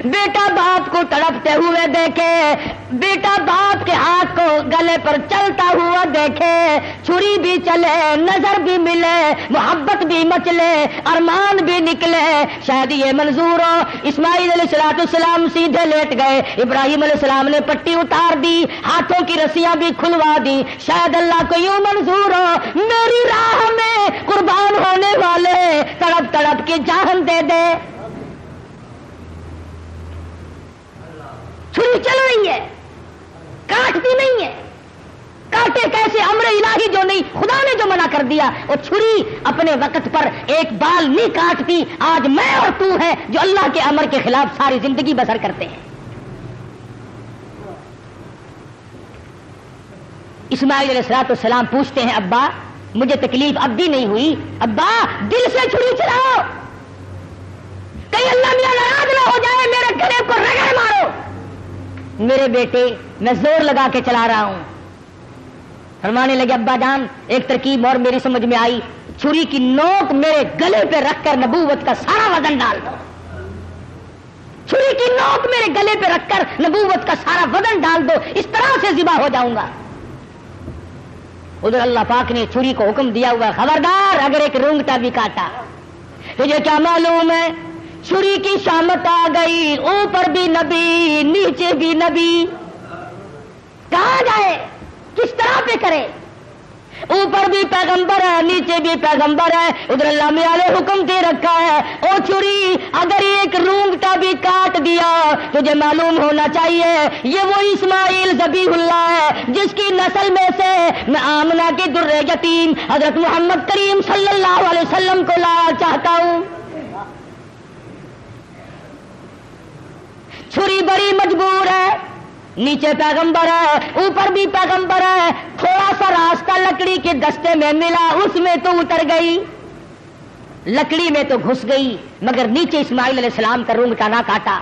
Speaker 2: بیٹا باپ کو تڑپتے ہوئے دیکھے، بیٹا باپ کے ہاتھ کو گلے پر چلتا ہوا دیکھے، چھری بھی چلے، نظر بھی ملے، محبت بھی مچلے، ارمان بھی نکلے، شاید یہ منظور ہو. اسماعیل علیہ السلام سیدھے لیٹ گئے. ابراہیم علیہ السلام نے پٹی اتار دی، ہاتھوں کی رسیاں بھی کھلوا دی. شاید اللہ کو یوں منظور ہو میری راہ میں قربان ہونے والے تڑپ تڑپ کے جان دے دے. چھری چل رہی ہے، کاٹتی نہیں ہے. کاٹے کیسے؟ امر الہی جو نہیں، خدا نے جو منع کر دیا. اور چھری اپنے وقت پر ایک بال نہیں کاٹتی. آج میں اور تو ہیں جو اللہ کے امر کے خلاف ساری زندگی بسر کرتے ہیں. اسماعیل علیہ السلام پوچھتے ہیں ابا مجھے تکلیف اب بھی نہیں ہوئی؟ ابا دل سے چھری چلاؤ، کہیں اللہ میاں ناراض نہ ہو جائے، میرے گلے کو رگڑ مارو. میرے بیٹے میں زور لگا کے چلا رہا ہوں. فرمانے لگے ابا جان ایک ترکیب اور میری سمجھ میں آئی، چھری کی نوک میرے گلے پہ رکھ کر نبوت کا سارا وزن ڈال دو. چھری کی نوک میرے گلے پہ رکھ کر نبوت کا سارا وزن ڈال دو، اس طرح سے ذبح ہو جاؤں گا. ادھر اللہ پاک نے چھری کو حکم دیا ہوا خبردار اگر ایک رونگٹا بھی کاٹا. تجھے کیا معلوم ہے چھری کی شامت آ گئی، اوپر بھی نبی نیچے بھی نبی. کہاں جائے، کس طرح پہ کرے؟ اوپر بھی پیغمبر ہے نیچے بھی پیغمبر ہے. ادھر اللہ میاں نے حکم دے رکھا ہے او چھری اگر ایک رونگٹا بھی کاٹ دیا تجھے معلوم ہونا چاہیے یہ وہ اسماعیل ذبیح اللہ ہے جس کی نسل میں سے میں آمنہ کے در یتیم حضرت محمد کریم صلی اللہ علیہ وسلم کو لانا چاہتا ہوں. چھری بڑی مجبور ہے، نیچے پیغمبر ہے اوپر بھی پیغمبر ہے. تھوڑا سا راستہ لکڑی کے دستے میں ملا، اس میں تو اتر گئی، لکڑی میں تو گھس گئی، مگر نیچے اسماعیل علیہ السلام کا رونگٹا نہ کاٹا.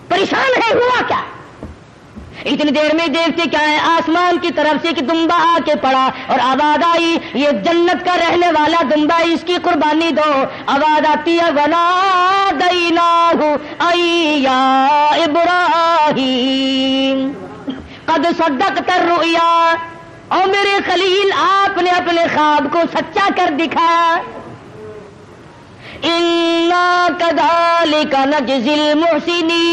Speaker 2: پریشان ہے، ہوا کیا؟ اتنی دیر میں دیکھتے کیا ہے، آسمان کی طرف سے ایک دمبا آ کے پڑا اور آواز آئی یہ جنت کا رہنے والا دمبا، اس کی قربانی دو. آواز آتی ہے وَنَادَيْنَاهُ أَيْ يَا إِبْرَاهِيمُ قَدْ صَدَّقْتَ الرُّؤْيَا. اور میرے خلیل آپ نے اپنے خواب کو سچا کر دکھایا. إِنَّا كَذَلِكَ نَجْزِي الْمُحْسِنِينَ.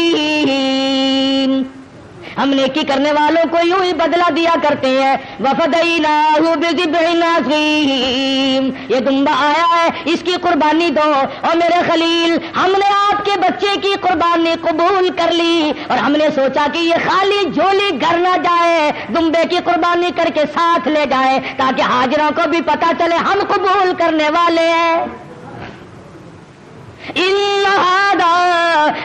Speaker 2: ہم نیکی کرنے والوں کو یوں ہی بدلہ دیا کرتے ہیں. وَفَدَيْنَاهُ بِذِبْحٍ عَظِيمٍ. یہ دمبا آیا ہے, اس کی قربانی دو. اور میرے خلیل, ہم نے آپ کے بچے کی قربانی قبول کر لی, اور ہم نے سوچا کہ یہ خالی جھولی گھر نہ جائے, دمبے کی قربانی کر کے ساتھ لے جائے, تاکہ حاضروں کو بھی پتا چلے ہم قبول کرنے والے ہیں. إِنَّ هَذَا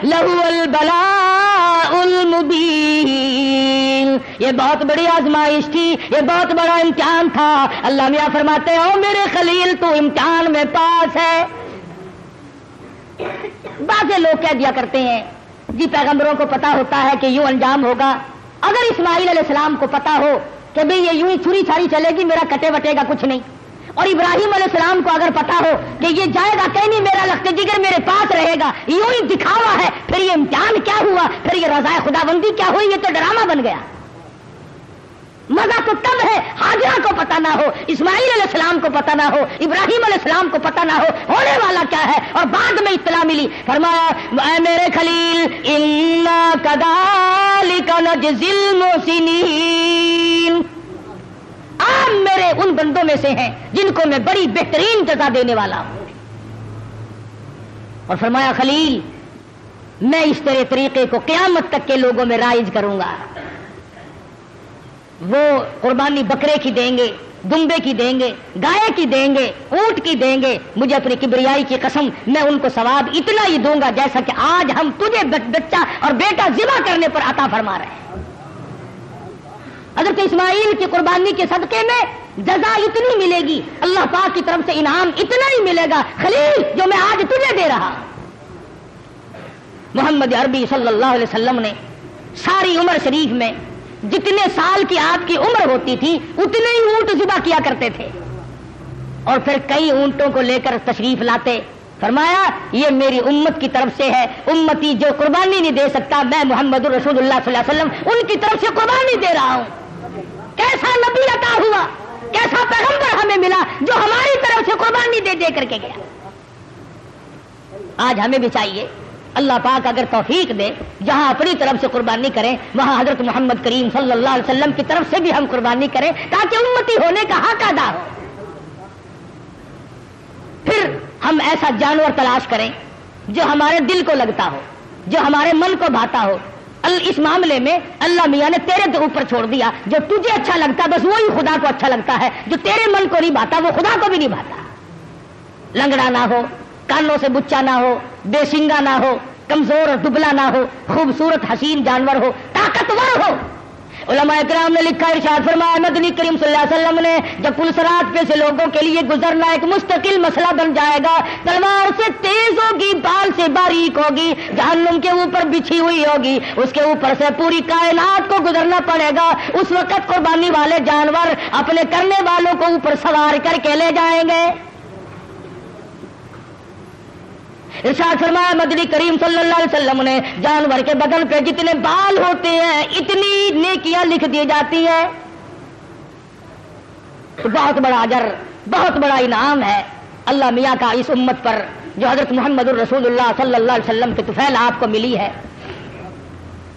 Speaker 2: لَهُوَ الْبَلَاءُ الْمُبِينُ. یہ بہت بڑی آزمائش تھی, یہ بہت بڑا امتحان تھا. اللہ میاں فرماتے ہیں, او میرے خلیل تو امتحان میں پاس ہے. بعض لوگ کہہ دیا کرتے ہیں جی پیغمبروں کو پتا ہوتا ہے کہ یوں انجام ہوگا. اگر اسماعیل علیہ السلام کو پتا ہو کہ بھئی یہ یوں ہی چھری چھاڑی چلے گی, میرا کٹے وٹے گا کچھ نہیں, اور ابراہیم علیہ السلام کو اگر پتا ہو کہ یہ جائے گا کہیں نہیں, میرا لخت جگر میرے پاس رہے گا, یوں ہی دکھاوا ہے, پھر یہ امتحان کیا ہوا, پھر یہ رضا خداوندی کیا ہوئی, یہ تو ڈرامہ بن گیا. مزہ تو تب ہے حاجرہ کو پتا نہ ہو, اسماعیل علیہ السلام کو پتا نہ ہو, ابراہیم علیہ السلام کو پتا نہ ہو ہونے والا کیا ہے, اور بعد میں اطلاع ملی. فرمایا, اے میرے خلیل, انا کذالک نجزی المحسنین, آپ میرے ان بندوں میں سے ہیں جن کو میں بڑی بہترین جزا دینے والا ہوں. اور فرمایا, خلیل, میں اس تیرے طریقے کو قیامت تک کے لوگوں میں رائج کروں گا. وہ قربانی بکرے کی دیں گے, دمبے کی دیں گے, گائے کی دیں گے, اونٹ کی دیں گے, مجھے اپنی کبریائی کی قسم میں ان کو ثواب اتنا ہی دوں گا جیسا کہ آج ہم تجھے بچہ اور بیٹا ذبح کرنے پر عطا فرما رہے ہیں. حضرت اسماعیل کی قربانی کے صدقے میں جزا اتنی ملے گی, اللہ پاک کی طرف سے انعام اتنا ہی ملے گا خلیل جو میں آج تجھے دے رہا. محمد عربی صلی اللہ علیہ وسلم نے ساری عمر شریف میں جتنے سال کی آپ کی عمر ہوتی تھی اتنے ہی اونٹ ذبح کیا کرتے تھے, اور پھر کئی اونٹوں کو لے کر تشریف لاتے. فرمایا, یہ میری امت کی طرف سے ہے, امتی جو قربانی نہیں دے سکتا, میں محمد رسول اللہ صلی اللہ علیہ وسلم ان کی طرف سے قربانی دے رہا ہوں. کیسا نبی عطا ہوا, کیسا پیغمبر ہمیں ملا جو ہماری طرف سے قربانی دے دے کر کے گیا. آج ہمیں بھی چاہیے اللہ پاک اگر توفیق دے جہاں اپنی طرف سے قربانی کریں, وہاں حضرت محمد کریم صلی اللہ علیہ وسلم کی طرف سے بھی ہم قربانی کریں, تاکہ امتی ہونے کا حق ادا ہو. پھر ہم ایسا جانور تلاش کریں جو ہمارے دل کو لگتا ہو, جو ہمارے من کو بھاتا ہو. اس معاملے میں اللہ میاں نے تیرے اوپر چھوڑ دیا, جو تجھے اچھا لگتا بس وہی خدا کو اچھا لگتا ہے, جو تیرے من کو نہیں بھاتا وہ خدا کو بھی نہیں بھاتا. لنگڑا نہ ہو, کانوں سے بچا نہ ہو, بے سنگا نہ ہو, کمزور اور دبلا نہ ہو, خوبصورت حسین جانور ہو, طاقتور ہو. علماء کرام نے لکھا, ارشاد فرمایا, مدنی کریم صلی اللہ علیہ وسلم نے جب پل صراط پہ سے لوگوں کے لیے گزرنا ایک مستقل مسئلہ بن جائے گا, تلوار سے تیز ہوگی, بال سے باریک ہوگی, جہنم کے اوپر بچھی ہوئی ہوگی, اس کے اوپر سے پوری کائنات کو گزرنا پڑے گا. اس وقت قربانی والے جانور اپنے کرنے والوں کو اوپر سوار کر کے لے جائیں گے. ارشاد فرمایا مدنی کریم صلی اللہ علیہ وسلم نے, جانور کے بدن پہ جتنے بال ہوتے ہیں اتنی نیکیاں لکھ دی جاتی ہیں. بہت بڑا اجر, بہت بڑا انعام ہے اللہ میاں کا اس امت پر جو حضرت محمد الرسول اللہ صلی اللہ علیہ وسلم کی طفیل آپ کو ملی ہے.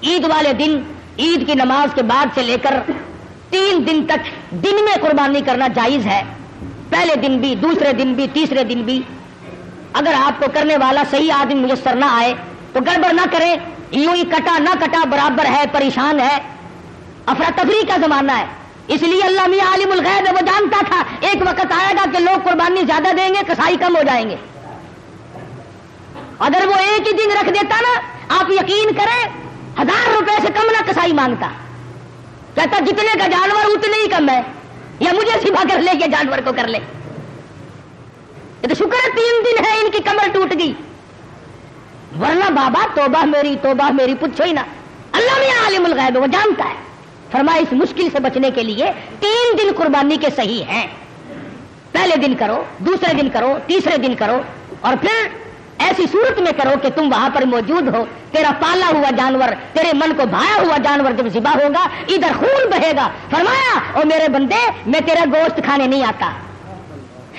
Speaker 2: عید والے دن, عید کی نماز کے بعد سے لے کر 3 دن تک دن میں قربانی کرنا جائز ہے. پہلے دن بھی, دوسرے دن بھی, تیسرے دن بھی. اگر آپ کو کرنے والا صحیح آدمی میسر نہ آئے تو گڑبڑ نہ کریں, یوں ہی کٹا نہ کٹا برابر ہے, پریشان ہے. افراتفری کا زمانہ ہے, اس لیے اللہ میاں عالم الغیب ہے, وہ جانتا تھا ایک وقت آئے گا کہ لوگ قربانی زیادہ دیں گے, کسائی کم ہو جائیں گے. اگر وہ ایک ہی دن رکھ دیتا نا, آپ یقین کریں 1000 روپے سے کم نہ کسائی مانگتا, کہتا جتنے کا جانور اتنے ہی کم ہے, یا مجھے سبا کر لے کے جانور کو کر لے. تو شکر ہے 3 دن ہے ان کی کمر ٹوٹ گئی, ورنہ بابا توبہ میری پوچھو ہی نا. اللہ میاں عالم الغیب وہ جانتا ہے. فرمایا اس مشکل سے بچنے کے لیے 3 دن قربانی کے صحیح ہیں. پہلے دن کرو, دوسرے دن کرو, تیسرے دن کرو, اور پھر ایسی صورت میں کرو کہ تم وہاں پر موجود ہو. تیرا پالا ہوا جانور, تیرے من کو بھایا ہوا جانور جب ذبح ہوگا ادھر خون بہے گا. فرمایا او میرے بندے, میں تیرا گوشت کھانے نہیں آتا,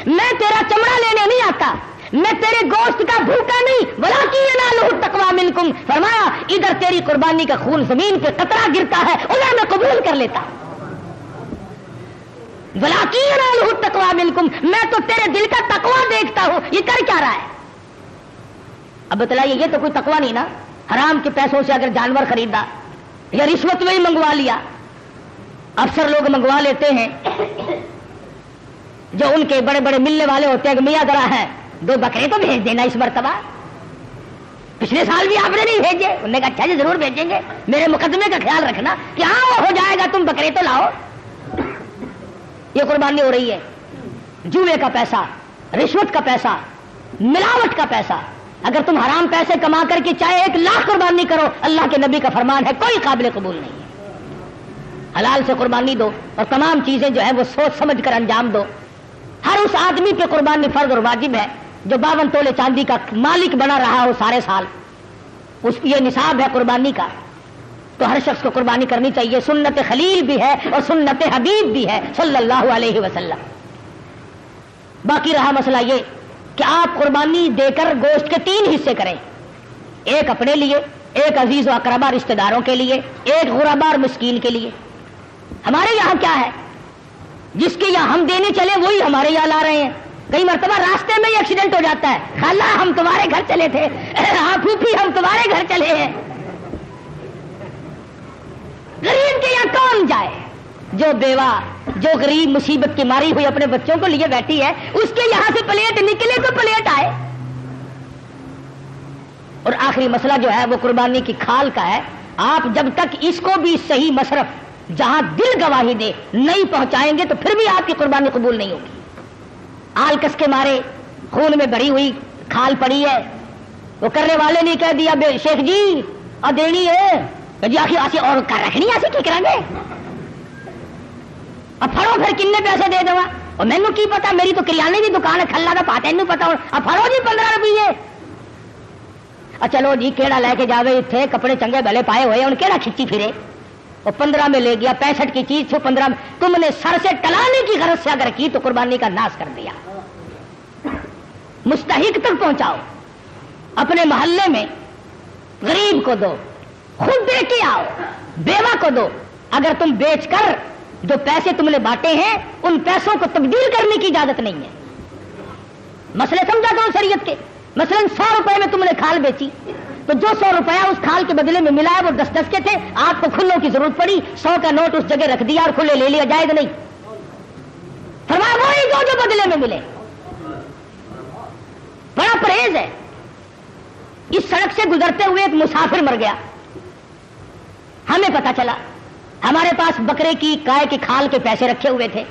Speaker 2: میں تیرا چمڑا لینے نہیں آتا, میں تیرے گوشت کا بھوکا نہیں، ولاکن ینالہ التقوی منکم، فرمایا ادھر تیری قربانی کا خون زمین پہ قطرہ گرتا ہے ادھر میں قبول کر لیتا ہوں، ولاکن ینالہ التقوی منکم، میں تو تیرے دل کا تقوی دیکھتا ہوں، یہ کر کیا رہا ہے؟ اب بتلائیے یہ تو کوئی تقوی نہیں نا، حرام کے پیسوں سے اگر جانور خریدا یا رشوت میں ہی منگوا لیا، افسر لوگ منگوا لیتے ہیں جو ان کے بڑے بڑے ملنے والے ہوتے ہیں کہ میاں ذرا ہے 2 بکرے تو بھیج دینا اس مرتبہ، پچھلے سال بھی آپ نے نہیں بھیجے، انہوں نے کہا اچھا جی ضرور بھیجیں گے، میرے مقدمے کا خیال رکھنا کہ ہاں وہ ہو جائے گا، تم بکرے تو لاؤ۔ یہ قربانی ہو رہی ہے، جوئے کا پیسہ، رشوت کا پیسہ، ملاوٹ کا پیسہ، اگر تم حرام پیسے کما کر کے چاہے 1 لاکھ قربانی کرو، اللہ کے نبی کا فرمان ہے کوئی قابل قبول نہیں ہے۔ حلال سے قربانی دو اور تمام چیزیں جو ہے وہ سوچ سمجھ کر انجام دو۔ ہر اس آدمی پہ قربانی فرض اور واجب ہے جو 52 تولے چاندی کا مالک بنا رہا ہو سارے سال، اس یہ نصاب ہے قربانی کا، تو ہر شخص کو قربانی کرنی چاہیے۔ سنت خلیل بھی ہے اور سنت حبیب بھی ہے صلی اللہ علیہ وسلم۔ باقی رہا مسئلہ یہ کہ آپ قربانی دے کر گوشت کے 3 حصے کریں، ایک اپنے لیے، ایک عزیز و اقربا رشتہ داروں کے لیے، ایک غربا اور مسکین کے لیے۔ ہمارے یہاں کیا ہے، جس کے یہاں ہم دینے چلے وہی ہمارے یہاں لا رہے ہیں۔ کئی مرتبہ راستے میں ہی ایکسیڈنٹ ہو جاتا ہے، خالہ ہم تمہارے گھر چلے تھے، ہاں پھوپھی ہم تمہارے گھر چلے ہیں۔ غریب کے یہاں کون جائے؟ جو بیوہ، جو غریب مصیبت کی ماری ہوئی اپنے بچوں کو لیے بیٹھی ہے، اس کے یہاں سے پلیٹ نکلے تو پلیٹ آئے۔ اور آخری مسئلہ جو ہے وہ قربانی کی کھال کا ہے۔ آپ جب تک اس کو بھی صحیح مصرف جہاں دل گواہی دے نہیں پہنچائیں گے تو پھر بھی آپ کی قربانی قبول نہیں ہوگی۔ آلکس کے مارے خون میں بھری ہوئی کھال پڑی ہے، وہ کرنے والے نے کہہ دیا شیخ جی اور دینی ہے جی، آخر ایسی اور کر رکھنی ایسی کی کریں گے، اب پھڑو پھر کنے پیسے دے دوا، اور مینو کی پتا، میری تو کریانے کی دکان ہے، کھلا کا پاتا نہیں پتا، اب پھڑو جی 15 روپیے، چلو جی کیڑا لے کے جاوے، اتنے کپڑے چنگے بھلے پائے ہوئے ان کیڑا کھچی پھرے، وہ 15 میں لے گیا، 65 کی چیز تھی 15 میں، تم نے سر سے ٹلانے کی غرض سے اگر کی تو قربانی کا ناش کر دیا۔ مستحق تک پہنچاؤ، اپنے محلے میں غریب کو دو، خود دے کے آؤ، بیوہ کو دو۔ اگر تم بیچ کر جو پیسے تم نے بانٹے ہیں ان پیسوں کو تبدیل کرنے کی اجازت نہیں ہے۔ مسئلے سمجھا کرو شریعت کے، مثلا 100 روپے میں تم نے کھال بیچی تو جو 100 روپیہ اس کھال کے بدلے میں ملا ہے وہ 10 کے تھے، آپ کو کھلوں کی ضرورت پڑی، 100 کا نوٹ اس جگہ رکھ دیا اور کھلے لے لیا، جائز نہیں۔ فرمایا وہی جو بدلے میں ملے۔ بڑا پرہیز ہے۔ اس سڑک سے گزرتے ہوئے ایک مسافر مر گیا، ہمیں پتا چلا، ہمارے پاس بکرے کی گائے کی کھال کے پیسے رکھے ہوئے تھے،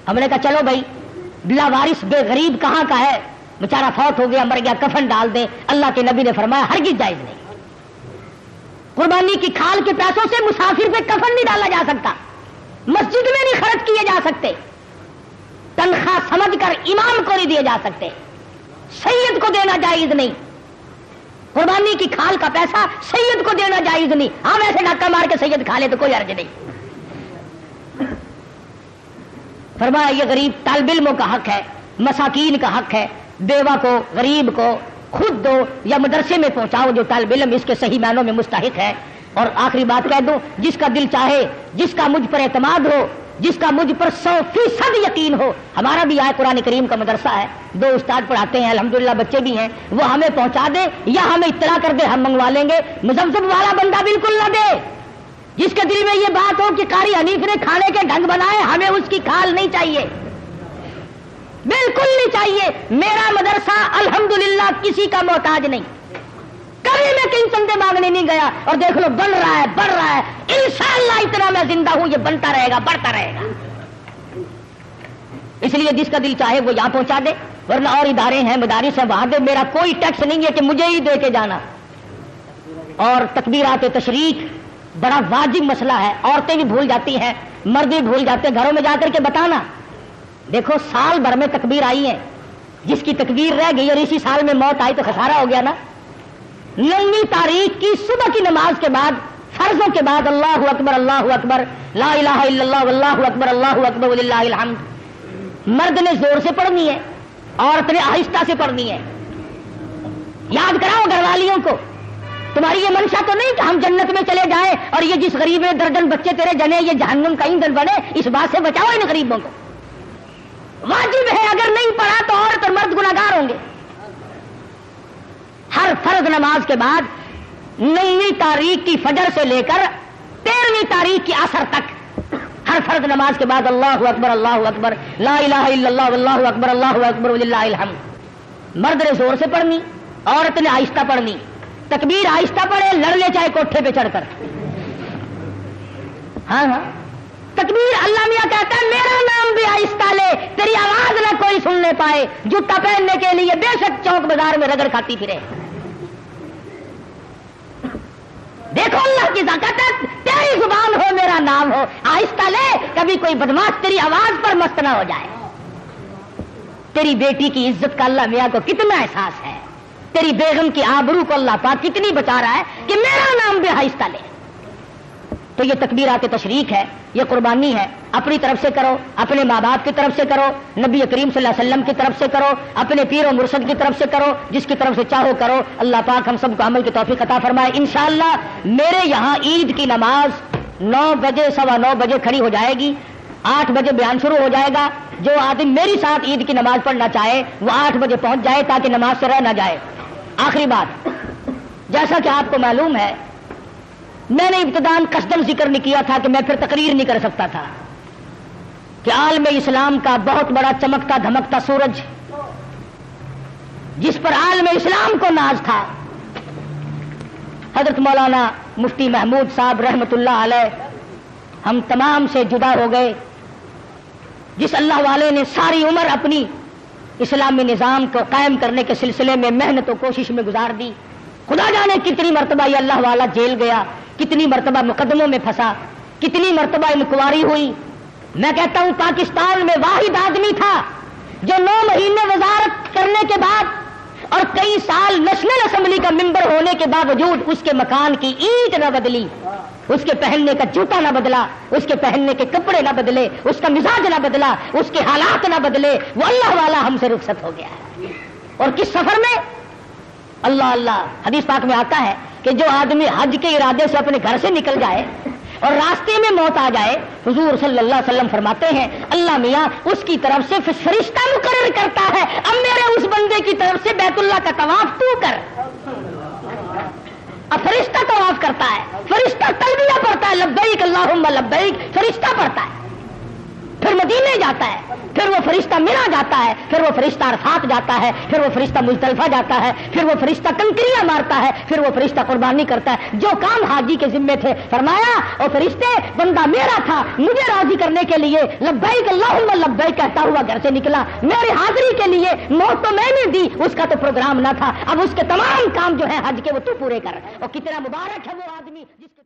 Speaker 2: ہم نے کہا چلو بھائی لاوارث بے غریب کہاں کا ہے، بیچارہ فوت ہو گیا مر گیا، کفن ڈال دیں۔ اللہ کے نبی نے فرمایا ہرگز جائز نہیں، قربانی کی کھال کے پیسوں سے مسافر پہ کفن نہیں ڈالا جا سکتا، مسجد میں نہیں خرچ کیے جا سکتے، تنخواہ سمجھ کر امام کو نہیں دیے جا سکتے، سید کو دینا جائز نہیں، قربانی کی کھال کا پیسہ سید کو دینا جائز نہیں۔ ہاں ویسے ڈاکہ مار کے سید کھا لے تو کوئی حرج نہیں۔ فرمایا یہ غریب طالب علموں کا حق ہے، مساکین کا حق ہے، بیوہ کو غریب کو خود دو یا مدرسے میں پہنچاؤ جو طالب علم اس کے صحیح معنوں میں مستحق ہے۔ اور آخری بات کہہ دوں، جس کا دل چاہے، جس کا مجھ پر اعتماد ہو، جس کا مجھ پر 100% یقین ہو، ہمارا بھی آئے قرآن کریم کا مدرسہ ہے، 2 استاد پڑھاتے ہیں، الحمدللہ بچے بھی ہیں، وہ ہمیں پہنچا دے یا ہمیں اطلاع کر دے، ہم منگوا لیں گے۔ مزمزم والا بندہ بالکل نہ دے، جس کے دل میں یہ بات ہو کہ قاری حنیف نے کھانے کے ڈھنگ بنائے، ہمیں اس کی کھال نہیں چاہیے، بالکل نہیں چاہیے۔ میرا مدرسہ الحمدللہ کسی کا محتاج نہیں، کبھی میں کہیں چندے مانگنے نہیں گیا، اور دیکھ لو بن رہا ہے، بڑھ رہا ہے، انشاءاللہ اتنا میں زندہ ہوں یہ بنتا رہے گا، بڑھتا رہے گا۔ اس لیے جس کا دل چاہے وہ یہاں پہنچا دے، ورنہ اور ادارے ہیں، مدارس ہیں، وہاں دے، میرا کوئی ٹیکس نہیں ہے کہ مجھے ہی دے کے جانا۔ اور تکبیرات تشریق بڑا واجب مسئلہ ہے، عورتیں بھی بھول جاتی ہیں، مرد بھی بھول جاتے ہیں، گھروں میں جا کر کے بتانا، دیکھو سال بھر میں تکبیر آئی ہے، جس کی تکبیر رہ گئی اور اسی سال میں موت آئی تو خسارہ ہو گیا نا۔ 9ویں تاریخ کی صبح کی نماز کے بعد، فرضوں کے بعد اللہ اکبر اللہ اکبر لا الہ الا اللہ واللہ اکبر اللہ اکبر وللہ الحمد، مرد نے زور سے پڑھنی ہے، عورت نے آہستہ سے پڑھنی ہے۔ یاد کراؤ گھر والیوں کو، تمہاری یہ منشا تو نہیں کہ ہم جنت میں چلے جائیں اور یہ جس غریب میں درجن بچے تیرے جنے یہ جہنم کا ایندھن بنے، اس بات سے بچاؤ ان غریبوں کو۔ واجب ہے، اگر نہیں پڑھا تو عورت اور مرد گناہگار ہوں گے۔ ہر فرض نماز کے بعد 9ویں تاریخ کی فجر سے لے کر 13ویں تاریخ کی عصر تک ہر فرض نماز کے بعد اللہ اکبر لا الہ الا اللہ واللہ اکبر اللہ اکبر وللہ الحمد۔ مرد نے زور سے پڑھنی، عورت نے آہستہ پڑھنی، تکبیر آہستہ پڑھے، لڑ لے چاہے کوٹھے پہ چڑھ کر۔ ہاں تکبیر، اللہ میاں کہتا ہے میرا نام بھی آہستہ لے، تیری آواز نہ کوئی سننے پائے، جوتا پہننے کے لیے بے شک چوک بازار میں رگڑ کھاتی پھرے۔ دیکھو اللہ کی طاقت ہے، تیری زبان ہو میرا نام ہو، آہستہ لے، کبھی کوئی بدماش تیری آواز پر مست نہ ہو جائے۔ تیری بیٹی کی عزت کا اللہ میاں کو کتنا احساس ہے، تیری بیگم کی آبرو کو اللہ پاک کتنی بچا رہا ہے کہ میرا نام بھی آہستہ لے۔ تو یہ تکبیرات تشریق ہے، یہ قربانی ہے، اپنی طرف سے کرو، اپنے ماں باپ کی طرف سے کرو، نبی کریم صلی اللہ علیہ وسلم کی طرف سے کرو، اپنے پیر و مرشد کی طرف سے کرو، جس کی طرف سے چاہو کرو۔ اللہ پاک ہم سب کو عمل کی توفیق عطا فرمائے۔ انشاءاللہ میرے یہاں عید کی نماز 9 بجے 9:15 بجے کھڑی ہو جائے گی، 8 بجے بیان شروع ہو جائے گا۔ جو آدمی میری ساتھ عید کی نماز پڑھنا چاہے وہ 8 بجے پہنچ جائے تاکہ نماز سے رہ نہ جائے۔ آخری بات، جیسا کہ آپ کو معلوم ہے میں نے ابتداءً قصداً ذکر نہیں کیا تھا کہ میں پھر تقریر نہیں کر سکتا تھا کہ عالم اسلام کا بہت بڑا چمکتا دھمکتا سورج جس پر عالم اسلام کو ناز تھا، حضرت مولانا مفتی محمود صاحب رحمت اللہ علیہ ہم تمام سے جدا ہو گئے، جس اللہ والے نے ساری عمر اپنی اسلامی نظام کو قائم کرنے کے سلسلے میں محنت و کوشش میں گزار دی۔ خدا جانے کتنی مرتبہ یہ اللہ والا جیل گیا، کتنی مرتبہ مقدموں میں پھنسا، کتنی مرتبہ انکوائری ہوئی۔ میں کہتا ہوں پاکستان میں واحد آدمی تھا جو 9 مہینے وزارت کرنے کے بعد اور کئی سال نیشنل اسمبلی کا ممبر ہونے کے باوجود اس کے مکان کی اینٹ نہ بدلی، اس کے پہننے کا جوتا نہ بدلا، اس کے پہننے کے کپڑے نہ بدلے، اس کا مزاج نہ بدلا، اس کے حالات نہ بدلے، وہ اللہ والا ہم سے رخصت ہو گیا ہے۔ اور کس سفر میں؟ اللہ اللہ، حدیث پاک میں آتا ہے کہ جو آدمی حج کے ارادے سے اپنے گھر سے نکل جائے اور راستے میں موت آ جائے، حضور صلی اللہ علیہ وسلم فرماتے ہیں اللہ میاں اس کی طرف سے فرشتہ مقرر کرتا ہے اب میرے اس بندے کی طرف سے بیت اللہ کا طواف تو کر۔ اب فرشتہ طواف کرتا ہے، فرشتہ تلبیہ پڑھتا ہے، لبیک اللہم لبیک، فرشتہ پڑھتا ہے، پھر مدینے جاتا ہے، پھر وہ فرشتہ مینا جاتا ہے، پھر وہ فرشتہ عرفات جاتا ہے، پھر وہ فرشتہ مزدلفہ جاتا ہے، پھر وہ فرشتہ کنکریاں مارتا ہے، پھر وہ فرشتہ قربانی کرتا ہے۔ جو کام حاجی کے ذمے تھے فرمایا اور فرشتے بندہ میرا تھا، مجھے راضی کرنے کے لیے لبیک اللہم لبیک کہتا ہوا گھر سے نکلا، میری حاضری کے لیے موت تو میں نے دی، اس کا تو پروگرام نہ تھا، اب اس کے تمام کام جو ہے حج کے وہ تو پورے کر۔ اور کتنا مبارک ہے وہ آدمی جس کے